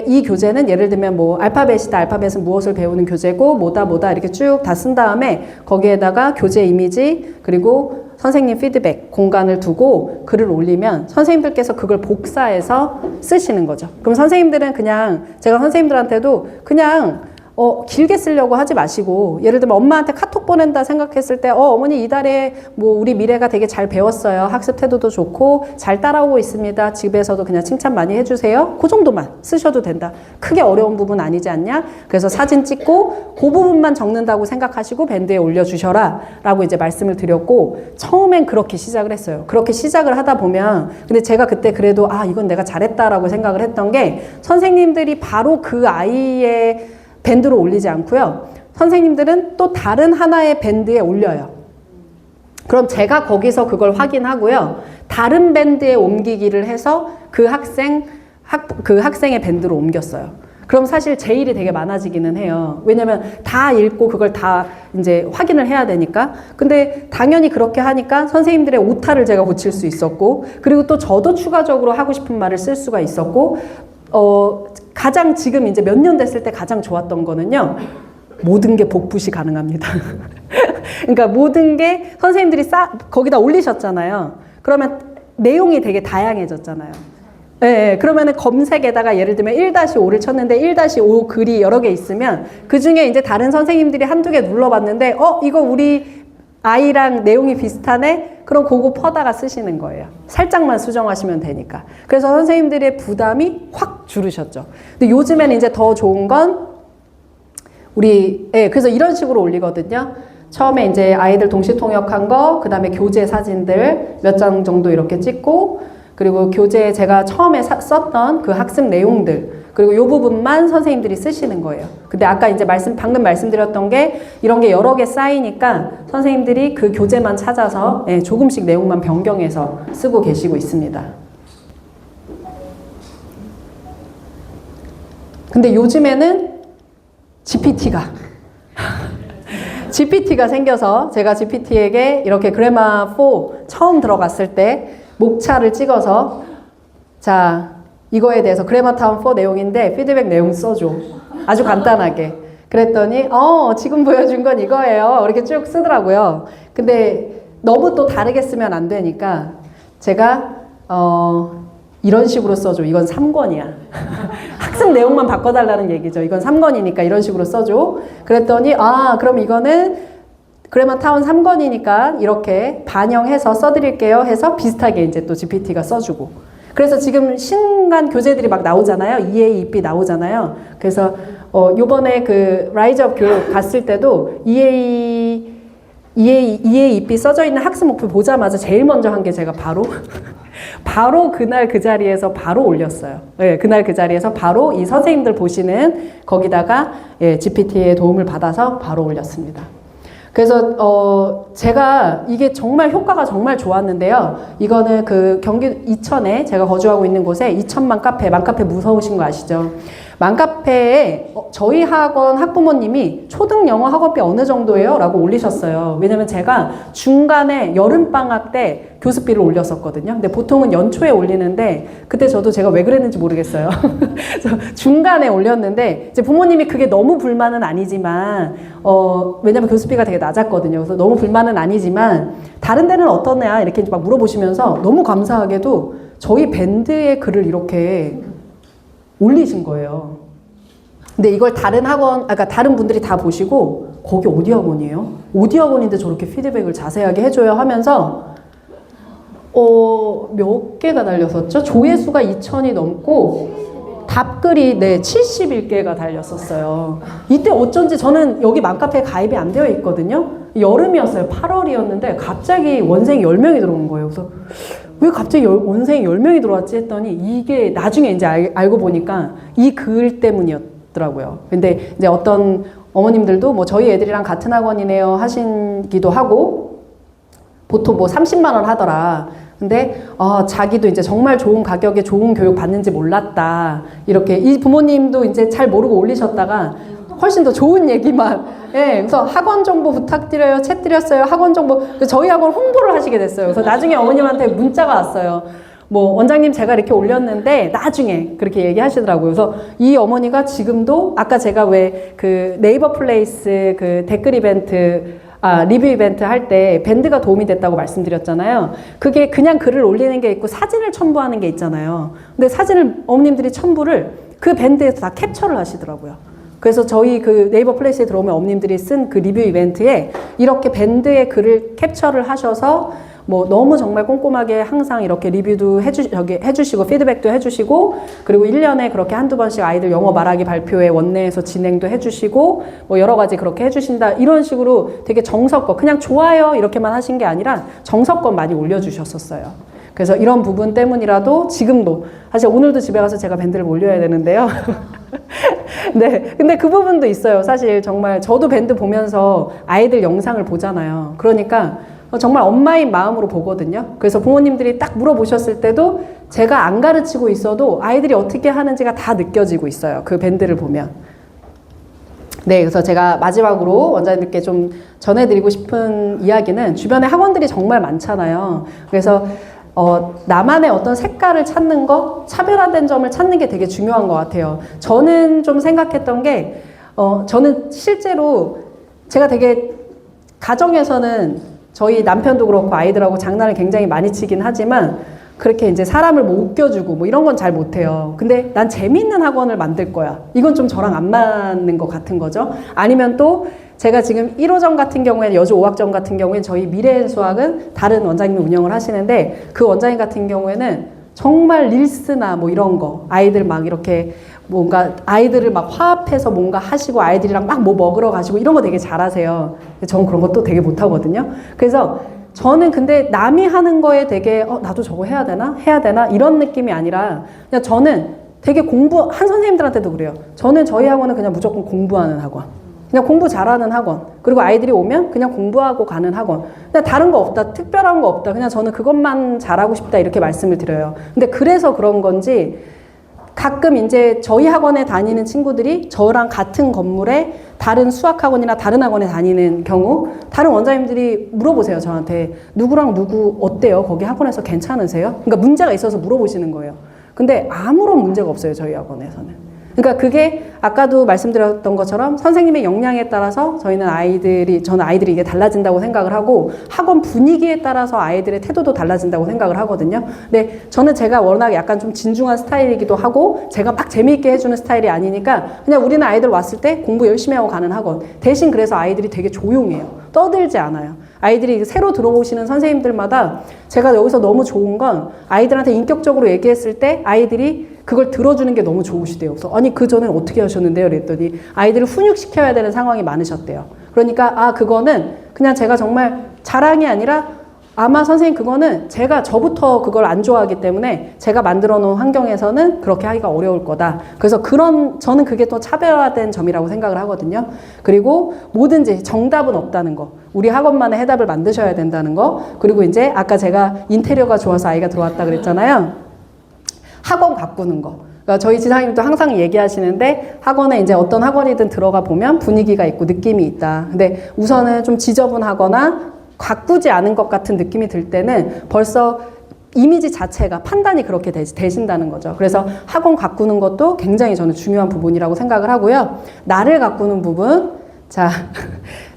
이 교재는 예를 들면 뭐 알파벳이다. 알파벳은 무엇을 배우는 교재고 뭐다 이렇게 쭉 다 쓴 다음에 거기에다가 교재 이미지 그리고 선생님 피드백 공간을 두고 글을 올리면 선생님들께서 그걸 복사해서 쓰시는 거죠. 그럼 선생님들은 그냥 제가 선생님들한테도 그냥 길게 쓰려고 하지 마시고, 예를 들면 엄마한테 카톡 보낸다 생각했을 때 어머니 이달에 뭐 우리 미래가 되게 잘 배웠어요. 학습 태도도 좋고 잘 따라오고 있습니다. 집에서도 그냥 칭찬 많이 해주세요. 그 정도만 쓰셔도 된다. 크게 어려운 부분 아니지 않냐? 그래서 사진 찍고 그 부분만 적는다고 생각하시고 밴드에 올려주셔라 라고 이제 말씀을 드렸고, 처음엔 그렇게 시작을 했어요. 그렇게 시작을 하다 보면, 근데 제가 그때 그래도 이건 내가 잘했다라고 생각을 했던 게, 선생님들이 바로 그 아이의 밴드로 올리지 않고요. 선생님들은 또 다른 하나의 밴드에 올려요. 그럼 제가 거기서 그걸 확인하고요. 다른 밴드에 옮기기를 해서 그 학생의 밴드로 옮겼어요. 그럼 사실 제 일이 되게 많아지기는 해요. 왜냐면 다 읽고 그걸 다 이제 확인을 해야 되니까. 근데 당연히 그렇게 하니까 선생님들의 오타를 제가 고칠 수 있었고, 그리고 또 저도 추가적으로 하고 싶은 말을 쓸 수가 있었고, 가장 지금 이제 몇 년 됐을 때 가장 좋았던 거는요, 모든 게 복붙이 가능합니다. 그러니까 모든 게 선생님들이 거기다 올리셨잖아요. 그러면 내용이 되게 다양해졌잖아요. 네, 그러면은 검색에다가 예를 들면 1-5를 쳤는데 1-5 글이 여러 개 있으면 그 중에 이제 다른 선생님들이 한두 개 눌러봤는데 이거 우리 아이랑 내용이 비슷하네? 그럼 그거 퍼다가 쓰시는 거예요. 살짝만 수정하시면 되니까. 그래서 선생님들의 부담이 확 줄으셨죠. 근데 요즘에는 이제 더 좋은 건 그래서 이런 식으로 올리거든요. 처음에 이제 아이들 동시 통역한 거, 그 다음에 교재 사진들 몇 장 정도 이렇게 찍고, 그리고 교재에 제가 처음에 썼던 그 학습 내용들, 그리고 이 부분만 선생님들이 쓰시는 거예요. 근데 아까 이제 방금 말씀드렸던 게 이런 게 여러 개 쌓이니까 선생님들이 그 교재만 찾아서 조금씩 내용만 변경해서 쓰고 계시고 있습니다. 근데 요즘에는 GPT가 생겨서 제가 GPT에게 이렇게 그래마4 처음 들어갔을 때 목차를 찍어서 자, 이거에 대해서 그래마타운 4 내용인데 피드백 내용 써줘. 아주 간단하게. 그랬더니 지금 보여준 건 이거예요. 이렇게 쭉 쓰더라고요. 근데 너무 또 다르게 쓰면 안 되니까 제가 이런 식으로 써줘. 이건 3권이야. 학습 내용만 바꿔달라는 얘기죠. 이건 3권이니까 이런 식으로 써줘. 그랬더니 그럼 이거는 그래마타운 3권이니까 이렇게 반영해서 써드릴게요 해서 비슷하게 이제 또 GPT가 써주고. 그래서 지금 신간 교재들이 막 나오잖아요. EA, EP 나오잖아요. 그래서 요번에 그 라이즈업 교육 갔을 때도 EA, EP 써져 있는 학습 목표 보자마자 제일 먼저 한 게 제가 바로 그날 그 자리에서 바로 올렸어요. 네, 그날 그 자리에서 바로 이 선생님들 보시는 거기다가 GPT의 도움을 받아서 바로 올렸습니다. 그래서 제가 이게 정말 효과가 정말 좋았는데요. 이거는 그 경기 이천에 제가 거주하고 있는 곳에 2천만 카페, 맘카페 무서우신 거 아시죠? 맘카페에 저희 학원 학부모님이 초등 영어 학원비 어느 정도예요? 라고 올리셨어요. 왜냐면 제가 중간에 여름방학 때 교습비를 올렸었거든요. 근데 보통은 연초에 올리는데 그때 저도 제가 왜 그랬는지 모르겠어요. 중간에 올렸는데 이제 부모님이 그게 너무 불만은 아니지만 왜냐면 교습비가 되게 낮았거든요. 그래서 너무 불만은 아니지만 다른 데는 어떠냐 이렇게 막 물어보시면서 너무 감사하게도 저희 밴드의 글을 이렇게 올리신 거예요. 근데 이걸 다른 학원, 그러니까 다른 분들이 다 보시고 거기 어디 학원이에요? 어디 학원인데 저렇게 피드백을 자세하게 해줘요 하면서 몇 개가 달렸었죠? 조회수가 2,000이 넘고 답글이 71개가 달렸었어요. 이때 어쩐지 저는 여기 맘카페에 가입이 안 되어 있거든요. 여름이었어요. 8월이었는데 갑자기 원생이 10명이 들어온 거예요. 그래서 왜 갑자기 원생이 10명이 들어왔지 했더니 이게 나중에 이제 알고 보니까 이 글 때문이었더라고요. 근데 이제 어떤 어머님들도 뭐 저희 애들이랑 같은 학원이네요 하시기도 하고 보통 뭐 30만 원 하더라. 근데 자기도 이제 정말 좋은 가격에 좋은 교육 받는지 몰랐다. 이렇게 이 부모님도 이제 잘 모르고 올리셨다가 훨씬 더 좋은 얘기만. 예, 그래서 학원 정보 부탁드려요. 챗 드렸어요. 학원 정보. 저희 학원 홍보를 하시게 됐어요. 그래서 나중에 어머님한테 문자가 왔어요. 뭐 원장님 제가 이렇게 올렸는데 나중에 그렇게 얘기하시더라고요. 그래서 이 어머니가 지금도 아까 제가 왜 그 네이버 플레이스 그 댓글 이벤트 리뷰 이벤트 할 때 밴드가 도움이 됐다고 말씀드렸잖아요. 그게 그냥 글을 올리는 게 있고 사진을 첨부하는 게 있잖아요. 근데 사진을 어머님들이 첨부를 그 밴드에서 다 캡처를 하시더라고요. 그래서 저희 그 네이버 플레이스에 들어오면 어머님들이 쓴 그 리뷰 이벤트에 이렇게 밴드의 글을 캡처를 하셔서 뭐 너무 정말 꼼꼼하게 항상 이렇게 리뷰도 해주시고 피드백도 해주시고 그리고 1년에 그렇게 한두 번씩 아이들 영어 말하기 발표회 원내에서 진행도 해주시고 뭐 여러 가지 그렇게 해주신다 이런 식으로 되게 정석껏 그냥 좋아요 이렇게만 하신 게 아니라 정석껏 많이 올려주셨었어요. 그래서 이런 부분 때문이라도 지금도 사실 오늘도 집에 가서 제가 밴드를 올려야 되는데요. 네, 근데 그 부분도 있어요. 사실 정말 저도 밴드 보면서 아이들 영상을 보잖아요. 그러니까 정말 엄마인 마음으로 보거든요. 그래서 부모님들이 딱 물어보셨을 때도 제가 안 가르치고 있어도 아이들이 어떻게 하는지가 다 느껴지고 있어요. 그 밴드를 보면. 네, 그래서 제가 마지막으로 원장님들께 좀 전해드리고 싶은 이야기는 주변에 학원들이 정말 많잖아요. 그래서 나만의 어떤 색깔을 찾는 거, 차별화된 점을 찾는 게 되게 중요한 것 같아요. 저는 좀 생각했던 게, 저는 실제로 제가 되게 가정에서는 저희 남편도 그렇고 아이들하고 장난을 굉장히 많이 치긴 하지만 그렇게 이제 사람을 뭐 웃겨주고 뭐 이런 건 잘 못해요. 근데 난 재미있는 학원을 만들 거야. 이건 좀 저랑 안 맞는 것 같은 거죠. 아니면 또 제가 지금 1호점 같은 경우에는 여주 5학점 같은 경우에는 저희 미래의 수학은 다른 원장님이 운영을 하시는데 그 원장님 같은 경우에는 정말 릴스나 뭐 이런 거 아이들 막 이렇게 뭔가 아이들을 막 화합해서 뭔가 하시고 아이들이랑 막 뭐 먹으러 가시고 이런 거 되게 잘하세요. 저는 그런 것도 되게 못하거든요. 그래서 저는 근데 남이 하는 거에 되게 나도 저거 해야 되나? 해야 되나? 이런 느낌이 아니라 그냥 저는 되게 한 선생님들한테도 그래요. 저는 저희 학원은 그냥 무조건 공부하는 학원. 그냥 공부 잘하는 학원. 그리고 아이들이 오면 그냥 공부하고 가는 학원. 그냥 다른 거 없다. 특별한 거 없다. 그냥 저는 그것만 잘하고 싶다. 이렇게 말씀을 드려요. 근데 그래서 그런 건지 가끔 이제 저희 학원에 다니는 친구들이 저랑 같은 건물에 다른 수학학원이나 다른 학원에 다니는 경우 다른 원장님들이 물어보세요. 저한테 누구랑 누구 어때요? 거기 학원에서 괜찮으세요? 그러니까 문제가 있어서 물어보시는 거예요. 근데 아무런 문제가 없어요. 저희 학원에서는. 그러니까 그게 아까도 말씀드렸던 것처럼 선생님의 역량에 따라서 저는 아이들이 이게 달라진다고 생각을 하고 학원 분위기에 따라서 아이들의 태도도 달라진다고 생각을 하거든요. 근데 저는 제가 워낙 약간 좀 진중한 스타일이기도 하고 제가 막 재미있게 해주는 스타일이 아니니까 그냥 우리는 아이들 왔을 때 공부 열심히 하고 가는 학원. 대신 그래서 아이들이 되게 조용해요. 떠들지 않아요. 아이들이 새로 들어오시는 선생님들마다 제가 여기서 너무 좋은 건 아이들한테 인격적으로 얘기했을 때 아이들이 그걸 들어주는 게 너무 좋으시대요. 그래서 아니 그 전에 어떻게 하셨는데요? 그랬더니 아이들을 훈육시켜야 되는 상황이 많으셨대요. 그러니까 그거는 그냥 제가 정말 자랑이 아니라 아마 선생님 그거는 저부터 그걸 안 좋아하기 때문에 제가 만들어 놓은 환경에서는 그렇게 하기가 어려울 거다. 그래서 저는 그게 또 차별화된 점이라고 생각을 하거든요. 그리고 뭐든지 정답은 없다는 거. 우리 학원만의 해답을 만드셔야 된다는 거. 그리고 이제 아까 제가 인테리어가 좋아서 아이가 들어왔다 그랬잖아요. 학원 가꾸는 거. 그러니까 저희 지사님도 항상 얘기하시는데 학원에 이제 어떤 학원이든 들어가 보면 분위기가 있고 느낌이 있다. 근데 우선은 좀 지저분하거나 가꾸지 않은 것 같은 느낌이 들 때는 벌써 이미지 자체가 판단이 그렇게 되신다는 거죠. 그래서 학원 가꾸는 것도 굉장히 저는 중요한 부분이라고 생각을 하고요. 나를 가꾸는 부분, 자,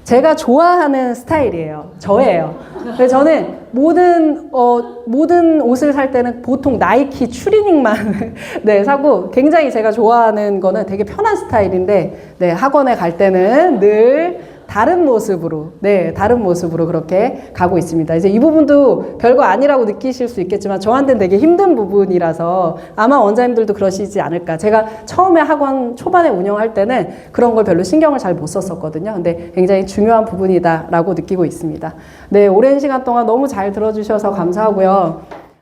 제가 좋아하는 스타일이에요. 저예요. 그래서 저는 모든 옷을 살 때는 보통 나이키 추리닝만 네, 사고 굉장히 제가 좋아하는 거는 되게 편한 스타일인데 네, 학원에 갈 때는 늘 다른 모습으로, 네, 다른 모습으로 그렇게 가고 있습니다. 이제 이 부분도 별거 아니라고 느끼실 수 있겠지만 저한테는 되게 힘든 부분이라서 아마 원장님들도 그러시지 않을까. 제가 처음에 학원 초반에 운영할 때는 그런 걸 별로 신경을 잘 못 썼었거든요. 근데 굉장히 중요한 부분이다라고 느끼고 있습니다. 네, 오랜 시간 동안 너무 잘 들어주셔서 감사하고요.